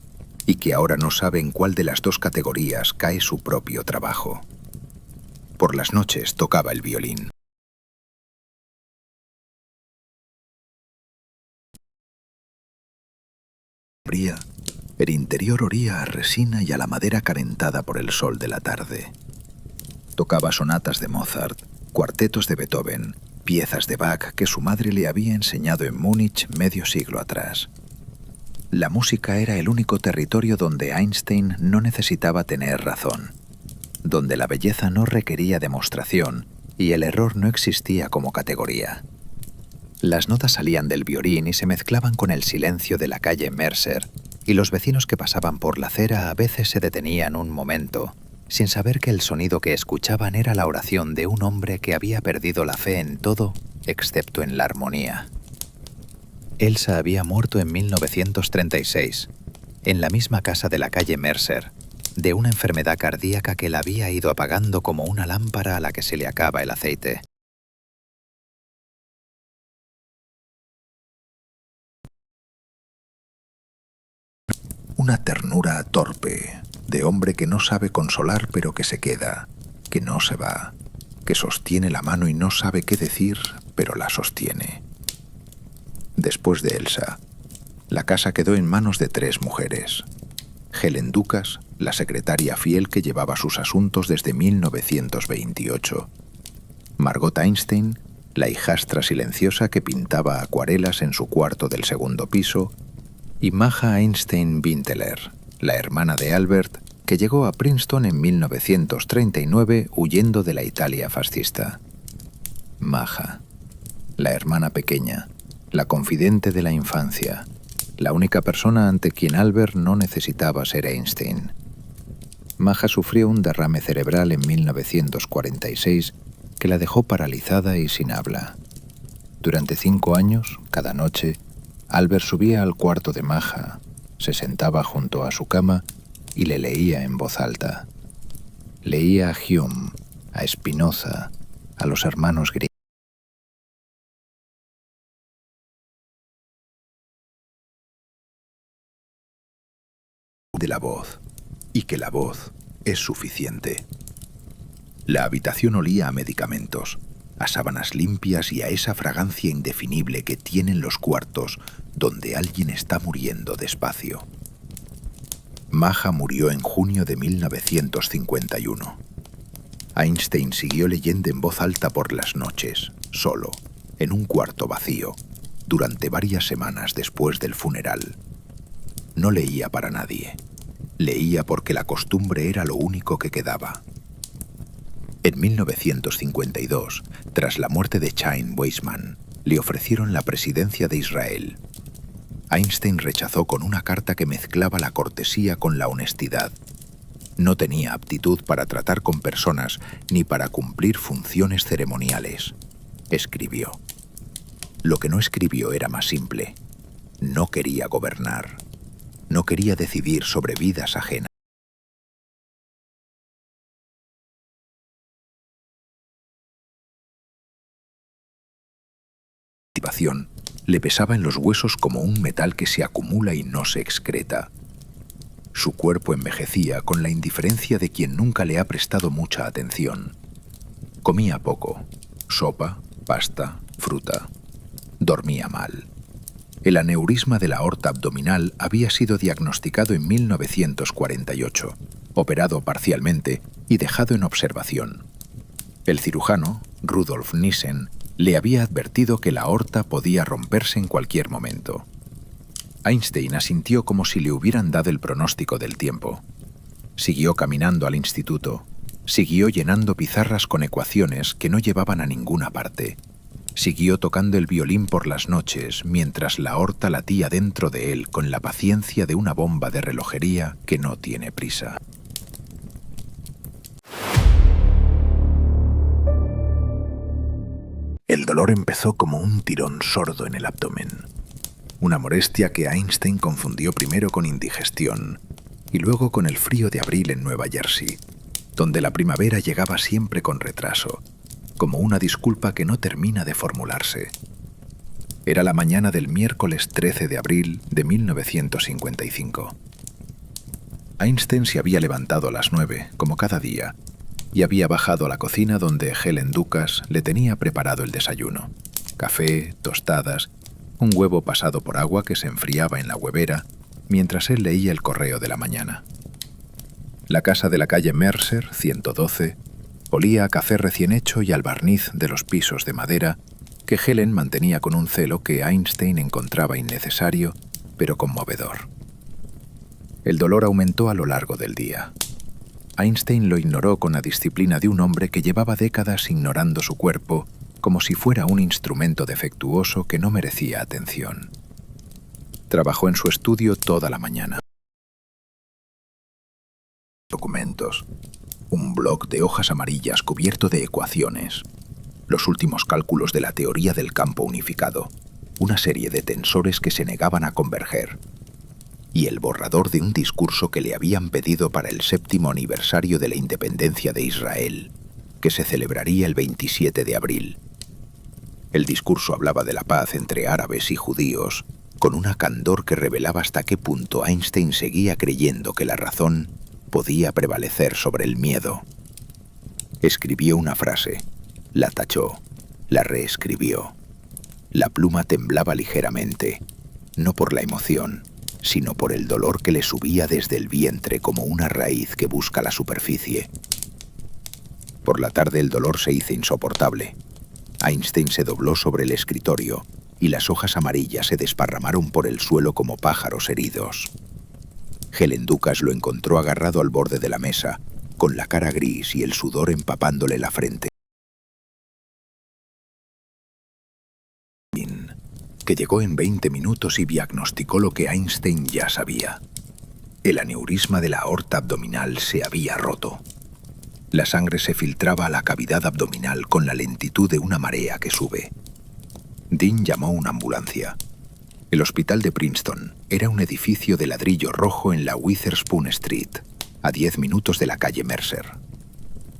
y que ahora no sabe en cuál de las dos categorías cae su propio trabajo. Por las noches tocaba el violín. El interior olía a resina y a la madera calentada por el sol de la tarde. Tocaba sonatas de Mozart, cuartetos de Beethoven, piezas de Bach que su madre le había enseñado en Múnich medio siglo atrás. La música era el único territorio donde Einstein no necesitaba tener razón, donde la belleza no requería demostración y el error no existía como categoría. Las notas salían del violín y se mezclaban con el silencio de la calle Mercer, y los vecinos que pasaban por la acera a veces se detenían un momento, sin saber que el sonido que escuchaban era la oración de un hombre que había perdido la fe en todo excepto en la armonía. Elsa había muerto en 1936, en la misma casa de la calle Mercer, de una enfermedad cardíaca que la había ido apagando como una lámpara a la que se le acaba el aceite. Una ternura torpe, de hombre que no sabe consolar pero que se queda, que no se va, que sostiene la mano y no sabe qué decir, pero la sostiene. Después de Elsa, la casa quedó en manos de 3 mujeres. Helen Dukas, la secretaria fiel que llevaba sus asuntos desde 1928. Margot Einstein, la hijastra silenciosa que pintaba acuarelas en su cuarto del segundo piso, y Maja Einstein-Winteler, la hermana de Albert, que llegó a Princeton en 1939 huyendo de la Italia fascista. Maja, la hermana pequeña, la confidente de la infancia, la única persona ante quien Albert no necesitaba ser Einstein. Maja sufrió un derrame cerebral en 1946 que la dejó paralizada y sin habla. Durante 5 años, cada noche, Albert subía al cuarto de Maja, se sentaba junto a su cama y le leía en voz alta. Leía a Hume, a Spinoza, a los hermanos griegos. De la voz, y que la voz es suficiente. La habitación olía a medicamentos, a sábanas limpias y a esa fragancia indefinible que tienen los cuartos donde alguien está muriendo despacio. Maja murió en junio de 1951. Einstein siguió leyendo en voz alta por las noches, solo, en un cuarto vacío, durante varias semanas después del funeral. No leía para nadie. Leía porque la costumbre era lo único que quedaba. En 1952, tras la muerte de Chaim Weizmann, le ofrecieron la presidencia de Israel. Einstein rechazó con una carta que mezclaba la cortesía con la honestidad. No tenía aptitud para tratar con personas ni para cumplir funciones ceremoniales. Escribió. Lo que no escribió era más simple. No quería gobernar. No quería decidir sobre vidas ajenas. La motivación le pesaba en los huesos como un metal que se acumula y no se excreta. Su cuerpo envejecía con la indiferencia de quien nunca le ha prestado mucha atención, Comía poco: sopa, pasta, fruta. Dormía mal. El aneurisma de la aorta abdominal había sido diagnosticado en 1948, operado parcialmente y dejado en observación. El cirujano, Rudolf Nissen, le había advertido que la aorta podía romperse en cualquier momento. Einstein asintió como si le hubieran dado el pronóstico del tiempo. Siguió caminando al instituto, siguió llenando pizarras con ecuaciones que no llevaban a ninguna parte. Siguió tocando el violín por las noches mientras la aorta latía dentro de él con la paciencia de una bomba de relojería que no tiene prisa. El dolor empezó como un tirón sordo en el abdomen. Una molestia que Einstein confundió primero con indigestión y luego con el frío de abril en Nueva Jersey, donde la primavera llegaba siempre con retraso, como una disculpa que no termina de formularse. Era la mañana del miércoles 13 de abril de 1955. Einstein se había levantado a las 9, como cada día, y había bajado a la cocina donde Helen Dukas le tenía preparado el desayuno: café, tostadas, un huevo pasado por agua que se enfriaba en la huevera mientras él leía el correo de la mañana. La casa de la calle Mercer, 112, olía a café recién hecho y al barniz de los pisos de madera que Helen mantenía con un celo que Einstein encontraba innecesario, pero conmovedor. El dolor aumentó a lo largo del día. Einstein lo ignoró con la disciplina de un hombre que llevaba décadas ignorando su cuerpo como si fuera un instrumento defectuoso que no merecía atención. Trabajó en su estudio toda la mañana. Documentos. Un bloc de hojas amarillas cubierto de ecuaciones. Los últimos cálculos de la teoría del campo unificado. Una serie de tensores que se negaban a converger. Y el borrador de un discurso que le habían pedido para el 7º aniversario de la independencia de Israel, que se celebraría el 27 de abril. El discurso hablaba de la paz entre árabes y judíos, con una candor que revelaba hasta qué punto Einstein seguía creyendo que la razón podía prevalecer sobre el miedo. Escribió una frase, la tachó, la reescribió. La pluma temblaba ligeramente, no por la emoción, sino por el dolor que le subía desde el vientre como una raíz que busca la superficie. Por la tarde el dolor se hizo insoportable. Einstein se dobló sobre el escritorio y las hojas amarillas se desparramaron por el suelo como pájaros heridos. Helen Dukas lo encontró agarrado al borde de la mesa, con la cara gris y el sudor empapándole la frente. Que llegó en 20 minutos y diagnosticó lo que Einstein ya sabía. El aneurisma de la aorta abdominal se había roto. La sangre se filtraba a la cavidad abdominal con la lentitud de una marea que sube. Dean llamó a una ambulancia. El hospital de Princeton era un edificio de ladrillo rojo en la Witherspoon Street, a 10 minutos de la calle Mercer.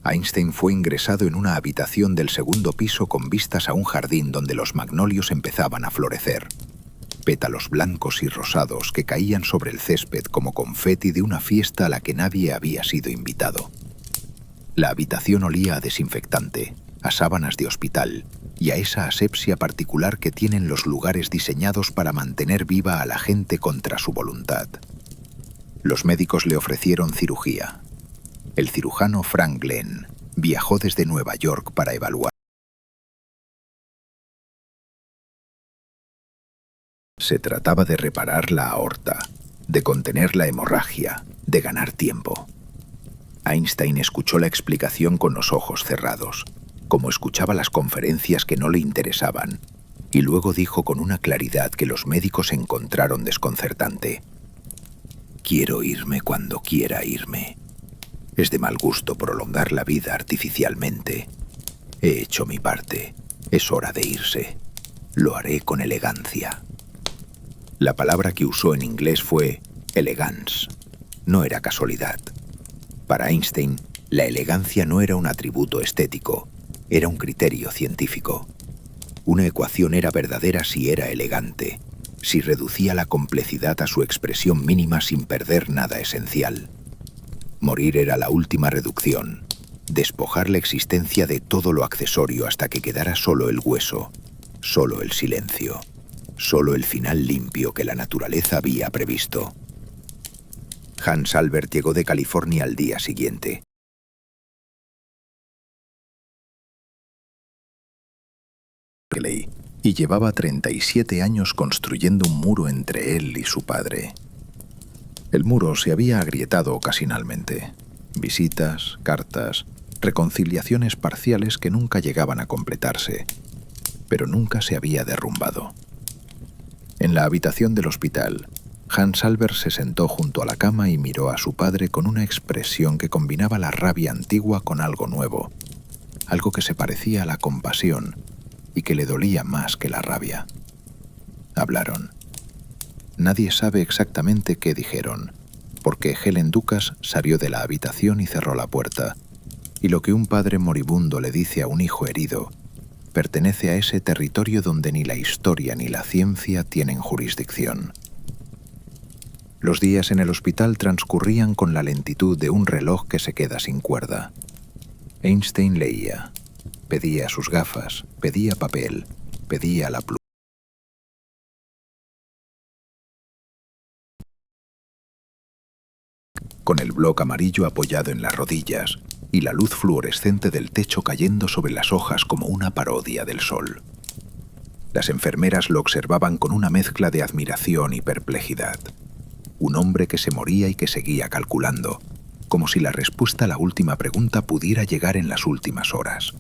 Einstein fue ingresado en una habitación del 2º piso con vistas a un jardín donde los magnolios empezaban a florecer. Pétalos blancos y rosados que caían sobre el césped como confeti de una fiesta a la que nadie había sido invitado. La habitación olía a desinfectante, a sábanas de hospital y a esa asepsia particular que tienen los lugares diseñados para mantener viva a la gente contra su voluntad. Los médicos le ofrecieron cirugía. El cirujano Frank Glenn viajó desde Nueva York para evaluar. Se trataba de reparar la aorta, de contener la hemorragia, de ganar tiempo. Einstein escuchó la explicación con los ojos cerrados, como escuchaba las conferencias que no le interesaban, y luego dijo con una claridad que los médicos encontraron desconcertante: «Quiero irme cuando quiera irme. Es de mal gusto prolongar la vida artificialmente. He hecho mi parte. Es hora de irse. Lo haré con elegancia». La palabra que usó en inglés fue elegance. No era casualidad. Para Einstein, la elegancia no era un atributo estético, era un criterio científico. Una ecuación era verdadera si era elegante, si reducía la complejidad a su expresión mínima sin perder nada esencial. Morir era la última reducción. despojar la existencia de todo lo accesorio hasta que quedara solo el hueso, solo el silencio, solo el final limpio que la naturaleza había previsto. Hans Albert llegó de California al día siguiente. Y llevaba 37 años construyendo un muro entre él y su padre. El muro se había agrietado ocasionalmente. Visitas, cartas, reconciliaciones parciales que nunca llegaban a completarse, pero nunca se había derrumbado. En la habitación del hospital, Hans Albert se sentó junto a la cama y miró a su padre con una expresión que combinaba la rabia antigua con algo nuevo, algo que se parecía a la compasión y que le dolía más que la rabia. Hablaron. Nadie sabe exactamente qué dijeron, porque Helen Dukas salió de la habitación y cerró la puerta, y lo que un padre moribundo le dice a un hijo herido pertenece a ese territorio donde ni la historia ni la ciencia tienen jurisdicción. Los días en el hospital transcurrían con la lentitud de un reloj que se queda sin cuerda. Einstein leía, pedía sus gafas, pedía papel, pedía la pluma. Con el bloc amarillo apoyado en las rodillas y la luz fluorescente del techo cayendo sobre las hojas como una parodia del sol. Las enfermeras lo observaban con una mezcla de admiración y perplejidad. Un hombre que se moría y que seguía calculando, como si la respuesta a la última pregunta pudiera llegar en las últimas horas.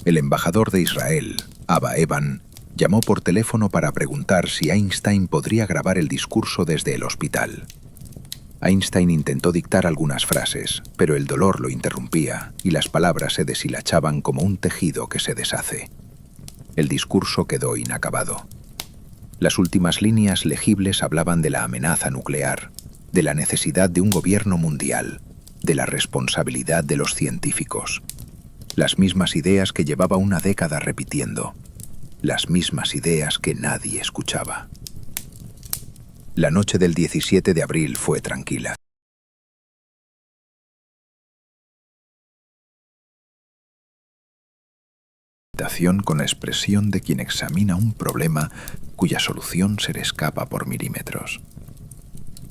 El embajador de Israel, Abba Eban, llamó por teléfono para preguntar si Einstein podría grabar el discurso desde el hospital. Einstein intentó dictar algunas frases, pero el dolor lo interrumpía y las palabras se deshilachaban como un tejido que se deshace. El discurso quedó inacabado. Las últimas líneas legibles hablaban de la amenaza nuclear, de la necesidad de un gobierno mundial, de la responsabilidad de los científicos. Las mismas ideas que llevaba una década repitiendo, las mismas ideas que nadie escuchaba. La noche del 17 de abril fue tranquila. Con la expresión de quien examina un problema cuya solución se le escapa por milímetros.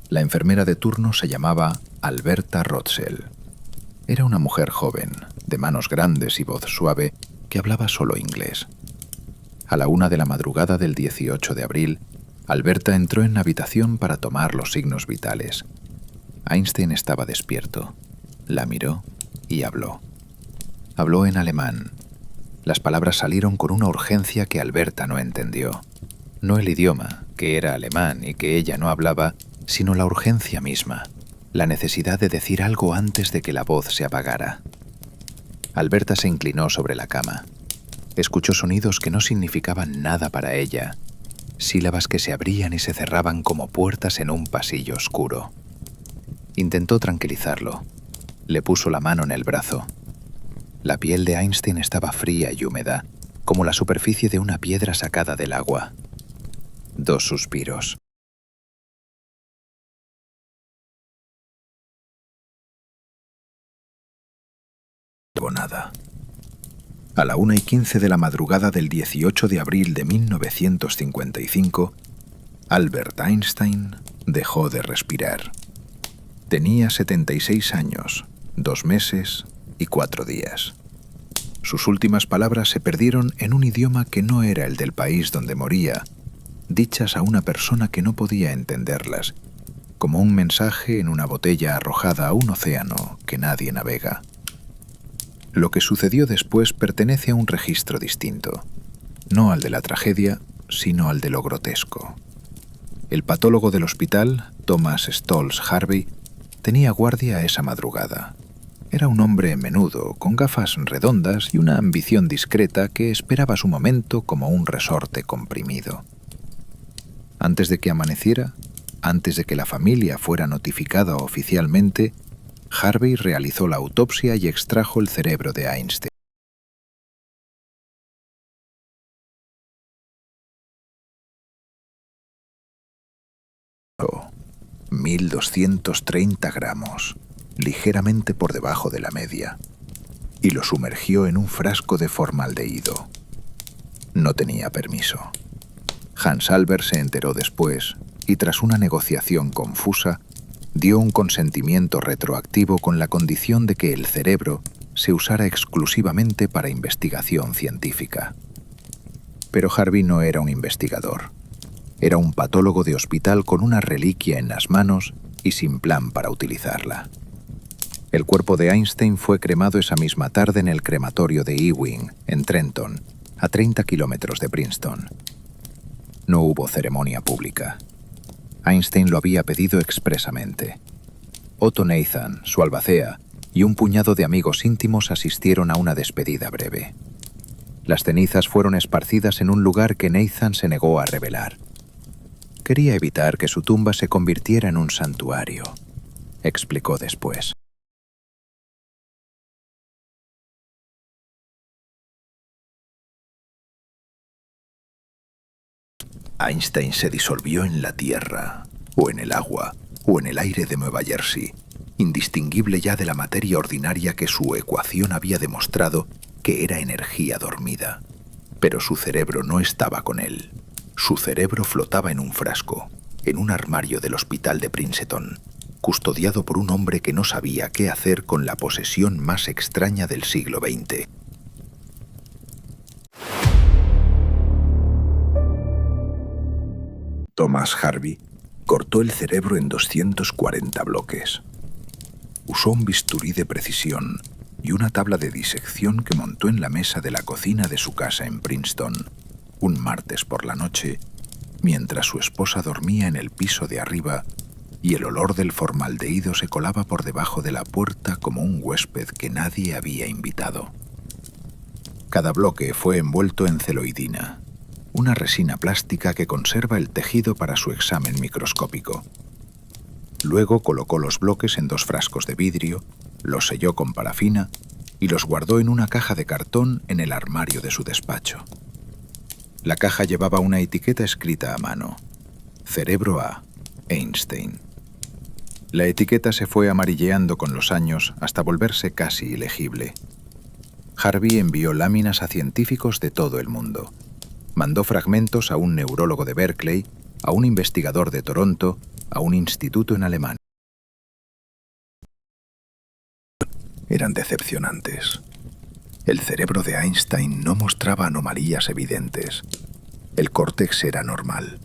La enfermera de turno se llamaba Alberta Rotzel. Era una mujer joven, de manos grandes y voz suave, que hablaba solo inglés. A la 1 de la madrugada del 18 de abril, Alberta entró en la habitación para tomar los signos vitales. Einstein estaba despierto. La miró y habló. Habló en alemán. Las palabras salieron con una urgencia que Alberta no entendió. No el idioma, que era alemán y que ella no hablaba, sino la urgencia misma, la necesidad de decir algo antes de que la voz se apagara. Alberta se inclinó sobre la cama. Escuchó sonidos que no significaban nada para ella, sílabas que se abrían y se cerraban como puertas en un pasillo oscuro. Intentó tranquilizarlo. Le puso la mano en el brazo. La piel de Einstein estaba fría y húmeda, como la superficie de una piedra sacada del agua. 2 suspiros. No nada. A la 1:15 de la madrugada del 18 de abril de 1955, Albert Einstein dejó de respirar. Tenía 76 años, 2 meses y 4 días. Sus últimas palabras se perdieron en un idioma que no era el del país donde moría, dichas a una persona que no podía entenderlas, como un mensaje en una botella arrojada a un océano que nadie navega. Lo que sucedió después pertenece a un registro distinto, no al de la tragedia, sino al de lo grotesco. El patólogo del hospital, Thomas Stolz Harvey, tenía guardia esa madrugada. Era un hombre menudo, con gafas redondas y una ambición discreta que esperaba su momento como un resorte comprimido. Antes de que amaneciera, antes de que la familia fuera notificada oficialmente, Harvey realizó la autopsia y extrajo el cerebro de Einstein. 1.230 gramos. ligeramente por debajo de la media, y lo sumergió en un frasco de formaldehído. No tenía permiso. Hans Albert se enteró después y, tras una negociación confusa, dio un consentimiento retroactivo con la condición de que el cerebro se usara exclusivamente para investigación científica. Pero Harvey no era un investigador. Era un patólogo de hospital con una reliquia en las manos y sin plan para utilizarla. El cuerpo de Einstein fue cremado esa misma tarde en el crematorio de Ewing, en Trenton, a 30 kilómetros de Princeton. No hubo ceremonia pública. Einstein lo había pedido expresamente. Otto Nathan, su albacea, y un puñado de amigos íntimos asistieron a una despedida breve. Las cenizas fueron esparcidas en un lugar que Nathan se negó a revelar. Quería evitar que su tumba se convirtiera en un santuario, explicó después. Einstein se disolvió en la tierra, o en el agua, o en el aire de Nueva Jersey, indistinguible ya de la materia ordinaria que su ecuación había demostrado que era energía dormida. Pero su cerebro no estaba con él. Su cerebro flotaba en un frasco, en un armario del hospital de Princeton, custodiado por un hombre que no sabía qué hacer con la posesión más extraña del siglo XX. Thomas Harvey cortó el cerebro en 240 bloques. Usó un bisturí de precisión y una tabla de disección que montó en la mesa de la cocina de su casa en Princeton, un martes por la noche, mientras su esposa dormía en el piso de arriba y el olor del formaldehído se colaba por debajo de la puerta como un huésped que nadie había invitado. Cada bloque fue envuelto en celoidina, una resina plástica que conserva el tejido para su examen microscópico. Luego colocó los bloques en 2 frascos de vidrio, los selló con parafina y los guardó en una caja de cartón en el armario de su despacho. La caja llevaba una etiqueta escrita a mano: Cerebro A, Einstein. La etiqueta se fue amarilleando con los años hasta volverse casi ilegible. Harvey envió láminas a científicos de todo el mundo. Mandó fragmentos a un neurólogo de Berkeley, a un investigador de Toronto, a un instituto en Alemania. Eran decepcionantes. El cerebro de Einstein no mostraba anomalías evidentes. El córtex era normal,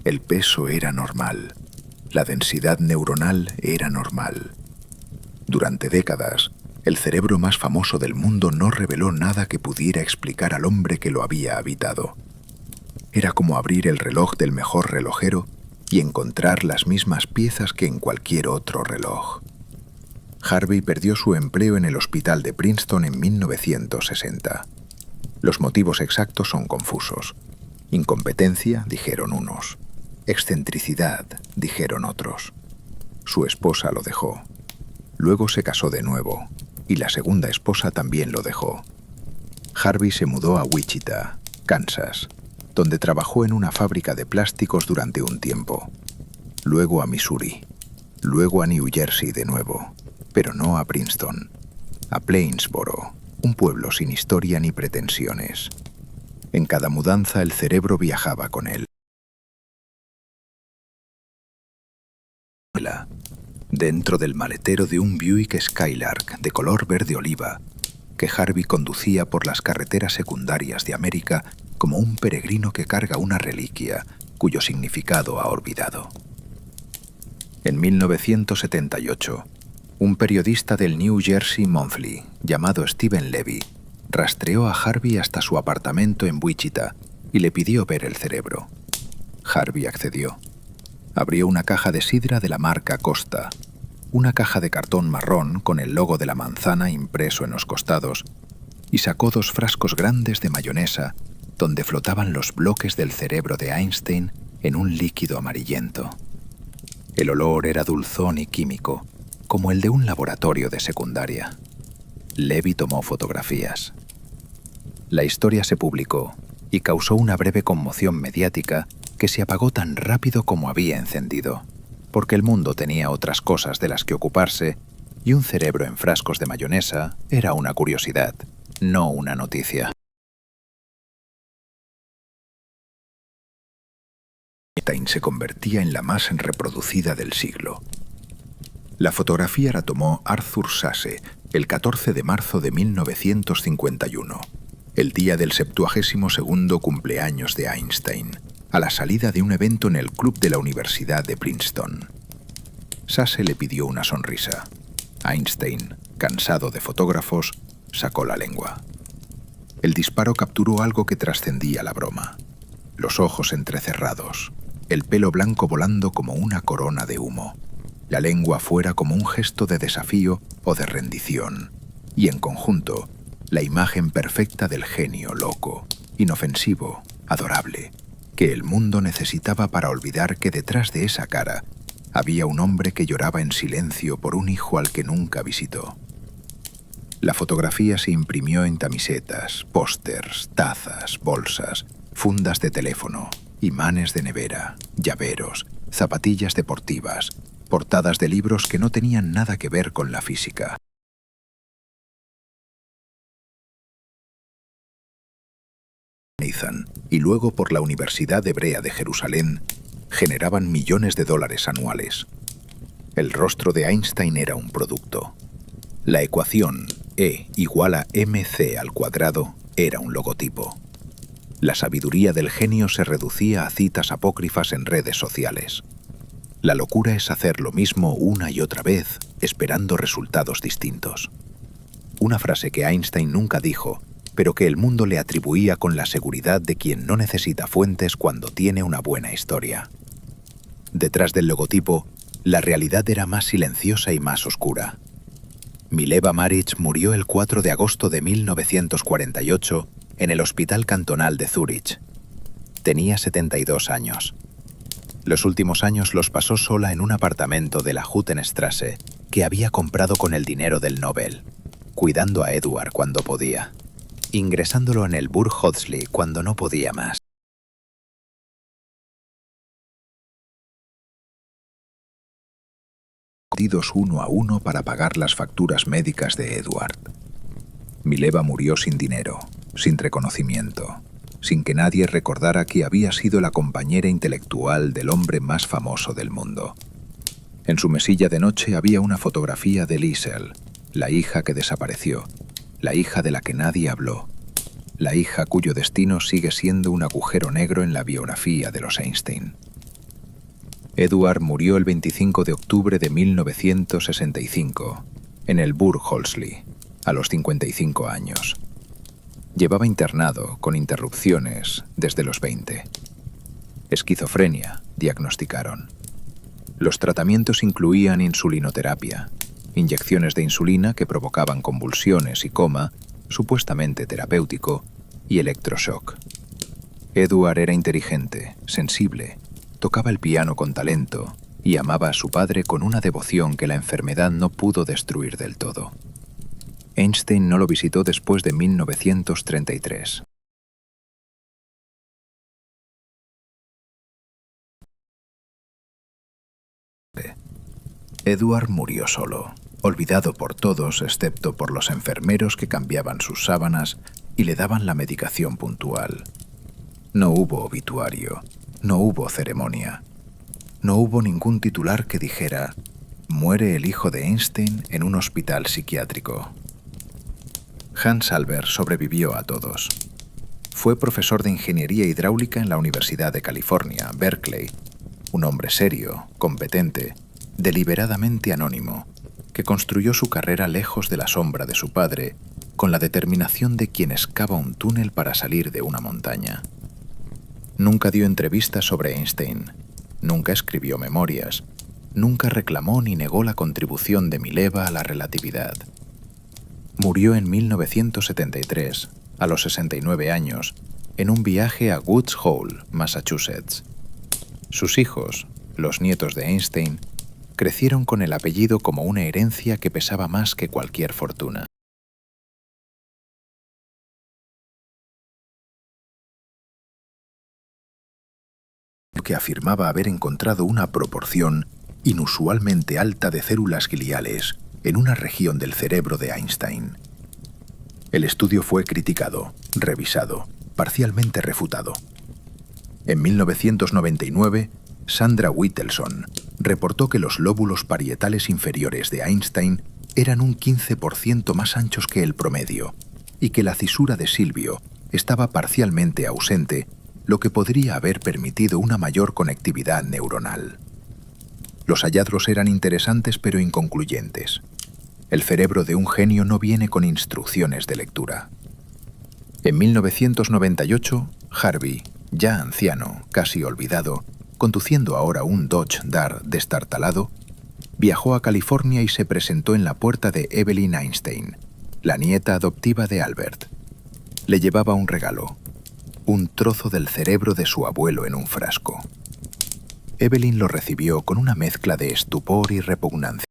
el peso era normal, la densidad neuronal era normal. Durante décadas, el cerebro más famoso del mundo no reveló nada que pudiera explicar al hombre que lo había habitado. Era como abrir el reloj del mejor relojero y encontrar las mismas piezas que en cualquier otro reloj. Harvey perdió su empleo en el hospital de Princeton en 1960. Los motivos exactos son confusos. Incompetencia, dijeron unos. Excentricidad, dijeron otros. Su esposa lo dejó. Luego se casó de nuevo, y la segunda esposa también lo dejó. Harvey se mudó a Wichita, Kansas, donde trabajó en una fábrica de plásticos durante un tiempo. Luego a Missouri. Luego a New Jersey de nuevo, pero no a Princeton. A Plainsboro, un pueblo sin historia ni pretensiones. En cada mudanza el cerebro viajaba con él. Dentro del maletero de un Buick Skylark de color verde oliva, que Harvey conducía por las carreteras secundarias de América como un peregrino que carga una reliquia cuyo significado ha olvidado. En 1978, un periodista del New Jersey Monthly, llamado Stephen Levy, rastreó a Harvey hasta su apartamento en Wichita y le pidió ver el cerebro. Harvey accedió. Abrió una caja de sidra de la marca Costa, una caja de cartón marrón con el logo de la manzana impreso en los costados, y sacó 2 frascos grandes de mayonesa donde flotaban los bloques del cerebro de Einstein en un líquido amarillento. El olor era dulzón y químico, como el de un laboratorio de secundaria. Levy tomó fotografías. La historia se publicó y causó una breve conmoción mediática que se apagó tan rápido como había encendido, porque el mundo tenía otras cosas de las que ocuparse y un cerebro en frascos de mayonesa era una curiosidad, no una noticia. Einstein se convertía en la más reproducida del siglo. La fotografía la tomó Arthur Sasse el 14 de marzo de 1951, el día del 72º cumpleaños de Einstein, a la salida de un evento en el club de la Universidad de Princeton. Sasse le pidió una sonrisa. Einstein, cansado de fotógrafos, sacó la lengua. El disparo capturó algo que trascendía la broma. Los ojos entrecerrados, el pelo blanco volando como una corona de humo, la lengua fuera como un gesto de desafío o de rendición, y en conjunto, la imagen perfecta del genio loco, inofensivo, adorable, que el mundo necesitaba para olvidar que detrás de esa cara había un hombre que lloraba en silencio por un hijo al que nunca visitó. La fotografía se imprimió en camisetas, pósters, tazas, bolsas, fundas de teléfono, imanes de nevera, llaveros, zapatillas deportivas, portadas de libros que no tenían nada que ver con la física. Y luego por la Universidad Hebrea de Jerusalén, generaban millones de dólares anuales. El rostro de Einstein era un producto. La ecuación E igual a mc² era un logotipo. La sabiduría del genio se reducía a citas apócrifas en redes sociales. La locura es hacer lo mismo una y otra vez, esperando resultados distintos. Una frase que Einstein nunca dijo, pero que el mundo le atribuía con la seguridad de quien no necesita fuentes cuando tiene una buena historia. Detrás del logotipo, la realidad era más silenciosa y más oscura. Mileva Maric murió el 4 de agosto de 1948 en el Hospital Cantonal de Zúrich. Tenía 72 años. Los últimos años los pasó sola en un apartamento de la Huttenstrasse que había comprado con el dinero del Nobel, cuidando a Eduard cuando podía, ingresándolo en el Burghölzli cuando no podía más. Uno a uno para pagar las facturas médicas de Eduard. Mileva murió sin dinero, sin reconocimiento, sin que nadie recordara que había sido la compañera intelectual del hombre más famoso del mundo. En su mesilla de noche había una fotografía de Liesel, la hija que desapareció, la hija de la que nadie habló, la hija cuyo destino sigue siendo un agujero negro en la biografía de los Einstein. Eduard murió el 25 de octubre de 1965, en el Burghölzli, a los 55 años. Llevaba internado, con interrupciones, desde los 20. Esquizofrenia, diagnosticaron. Los tratamientos incluían insulinoterapia, inyecciones de insulina que provocaban convulsiones y coma, supuestamente terapéutico, y electroshock. Eduard era inteligente, sensible, tocaba el piano con talento y amaba a su padre con una devoción que la enfermedad no pudo destruir del todo. Einstein no lo visitó después de 1933. Eduard murió solo, olvidado por todos excepto por los enfermeros que cambiaban sus sábanas y le daban la medicación puntual. No hubo obituario, no hubo ceremonia, no hubo ningún titular que dijera «Muere el hijo de Einstein en un hospital psiquiátrico». Hans Albert sobrevivió a todos. Fue profesor de ingeniería hidráulica en la Universidad de California, Berkeley, un hombre serio, competente, deliberadamente anónimo, que construyó su carrera lejos de la sombra de su padre, con la determinación de quien excava un túnel para salir de una montaña. Nunca dio entrevistas sobre Einstein, nunca escribió memorias, nunca reclamó ni negó la contribución de Mileva a la relatividad. Murió en 1973, a los 69 años, en un viaje a Woods Hole, Massachusetts. Sus hijos, los nietos de Einstein, crecieron con el apellido como una herencia que pesaba más que cualquier fortuna. Que afirmaba haber encontrado una proporción inusualmente alta de células gliales en una región del cerebro de Einstein. El estudio fue criticado, revisado, parcialmente refutado. En 1999, Sandra Whittelson reportó que los lóbulos parietales inferiores de Einstein eran un 15% más anchos que el promedio y que la cisura de Silvio estaba parcialmente ausente, lo que podría haber permitido una mayor conectividad neuronal. Los hallazgos eran interesantes pero inconcluyentes. El cerebro de un genio no viene con instrucciones de lectura. En 1998, Harvey, ya anciano, casi olvidado, conduciendo ahora un Dodge Dart destartalado, viajó a California y se presentó en la puerta de Evelyn Einstein, la nieta adoptiva de Albert. Le llevaba un regalo, un trozo del cerebro de su abuelo en un frasco. Evelyn lo recibió con una mezcla de estupor y repugnancia.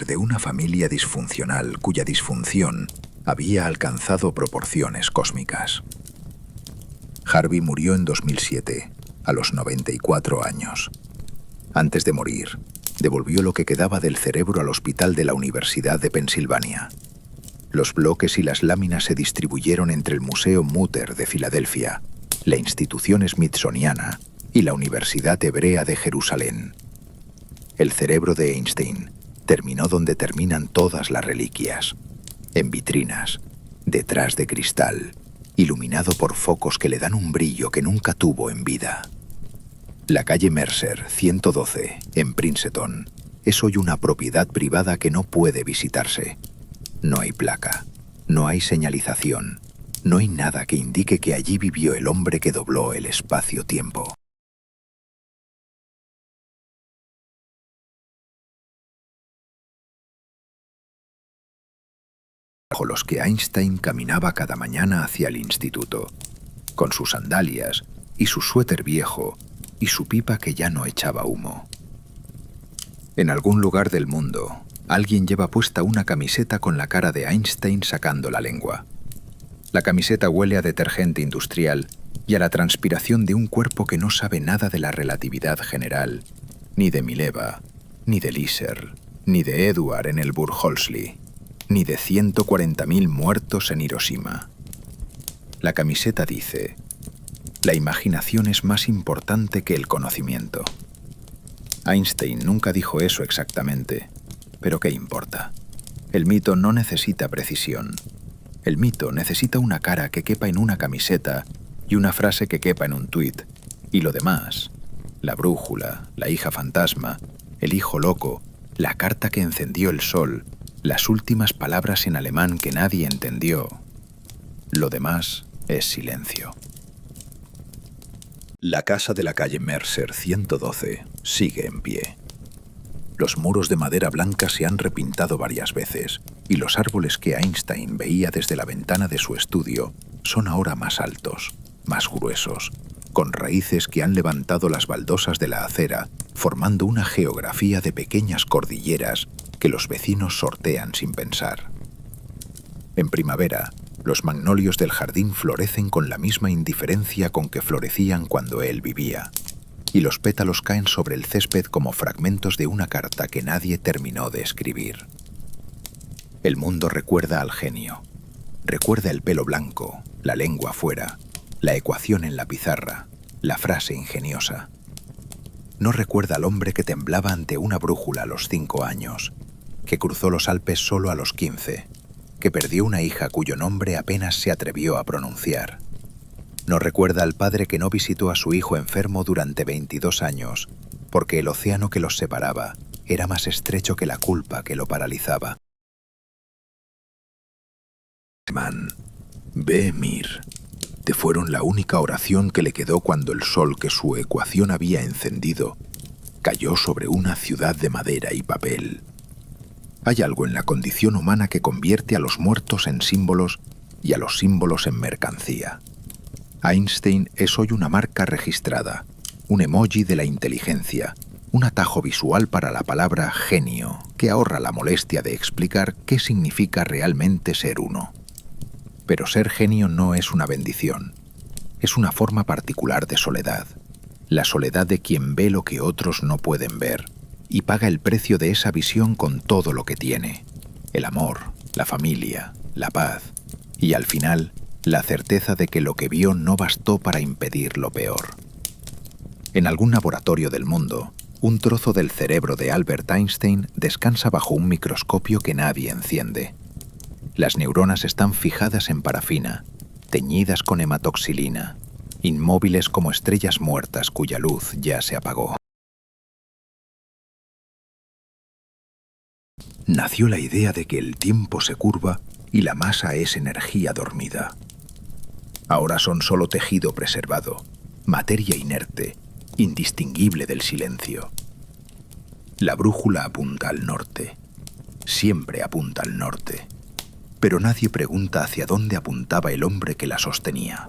De una familia disfuncional cuya disfunción había alcanzado proporciones cósmicas. Harvey murió en 2007, a los 94 años. Antes de morir, devolvió lo que quedaba del cerebro al hospital de la Universidad de Pensilvania. Los bloques y las láminas se distribuyeron entre el Museo Mutter de Filadelfia, la Institución Smithsoniana y la Universidad Hebrea de Jerusalén. El cerebro de Einstein terminó donde terminan todas las reliquias, en vitrinas, detrás de cristal, iluminado por focos que le dan un brillo que nunca tuvo en vida. La calle Mercer, 112, en Princeton, es hoy una propiedad privada que no puede visitarse. No hay placa, no hay señalización, no hay nada que indique que allí vivió el hombre que dobló el espacio-tiempo. Bajo los que Einstein caminaba cada mañana hacia el instituto, con sus sandalias y su suéter viejo y su pipa que ya no echaba humo. En algún lugar del mundo, alguien lleva puesta una camiseta con la cara de Einstein sacando la lengua. La camiseta huele a detergente industrial y a la transpiración de un cuerpo que no sabe nada de la relatividad general, ni de Mileva, ni de Lyser, ni de Edward en el Burgholzli, ni de 140.000 muertos en Hiroshima. La camiseta dice: la imaginación es más importante que el conocimiento. Einstein nunca dijo eso exactamente, pero ¿qué importa? El mito no necesita precisión. El mito necesita una cara que quepa en una camiseta y una frase que quepa en un tuit. Y lo demás, la brújula, la hija fantasma, el hijo loco, la carta que encendió el sol, las últimas palabras en alemán que nadie entendió. Lo demás es silencio. La casa de la calle Mercer 112 sigue en pie. Los muros de madera blanca se han repintado varias veces y los árboles que Einstein veía desde la ventana de su estudio son ahora más altos, más gruesos, con raíces que han levantado las baldosas de la acera, formando una geografía de pequeñas cordilleras que los vecinos sortean sin pensar. En primavera, los magnolios del jardín florecen con la misma indiferencia con que florecían cuando él vivía, y los pétalos caen sobre el césped como fragmentos de una carta que nadie terminó de escribir. El mundo recuerda al genio. Recuerda el pelo blanco, la lengua fuera, la ecuación en la pizarra, la frase ingeniosa. No recuerda al hombre que temblaba ante una brújula a los 5 años, que cruzó los Alpes solo a los 15, que perdió una hija cuyo nombre apenas se atrevió a pronunciar. No recuerda al padre que no visitó a su hijo enfermo durante 22 años, porque el océano que los separaba era más estrecho que la culpa que lo paralizaba. Man, ve, Mir, te fueron la única oración que le quedó cuando el sol que su ecuación había encendido cayó sobre una ciudad de madera y papel. Hay algo en la condición humana que convierte a los muertos en símbolos y a los símbolos en mercancía. Einstein es hoy una marca registrada, un emoji de la inteligencia, un atajo visual para la palabra genio, que ahorra la molestia de explicar qué significa realmente ser uno. Pero ser genio no es una bendición. es una forma particular de soledad, la soledad de quien ve lo que otros no pueden ver y paga el precio de esa visión con todo lo que tiene: el amor, la familia, la paz y, al final, la certeza de que lo que vio no bastó para impedir lo peor. En algún laboratorio del mundo, un trozo del cerebro de Albert Einstein descansa bajo un microscopio que nadie enciende. Las neuronas están fijadas en parafina, teñidas con hematoxilina, inmóviles como estrellas muertas cuya luz ya se apagó. Nació la idea de que el tiempo se curva y la masa es energía dormida. Ahora son solo tejido preservado, materia inerte, indistinguible del silencio. La brújula apunta al norte. Siempre apunta al norte. Pero nadie pregunta hacia dónde apuntaba el hombre que la sostenía.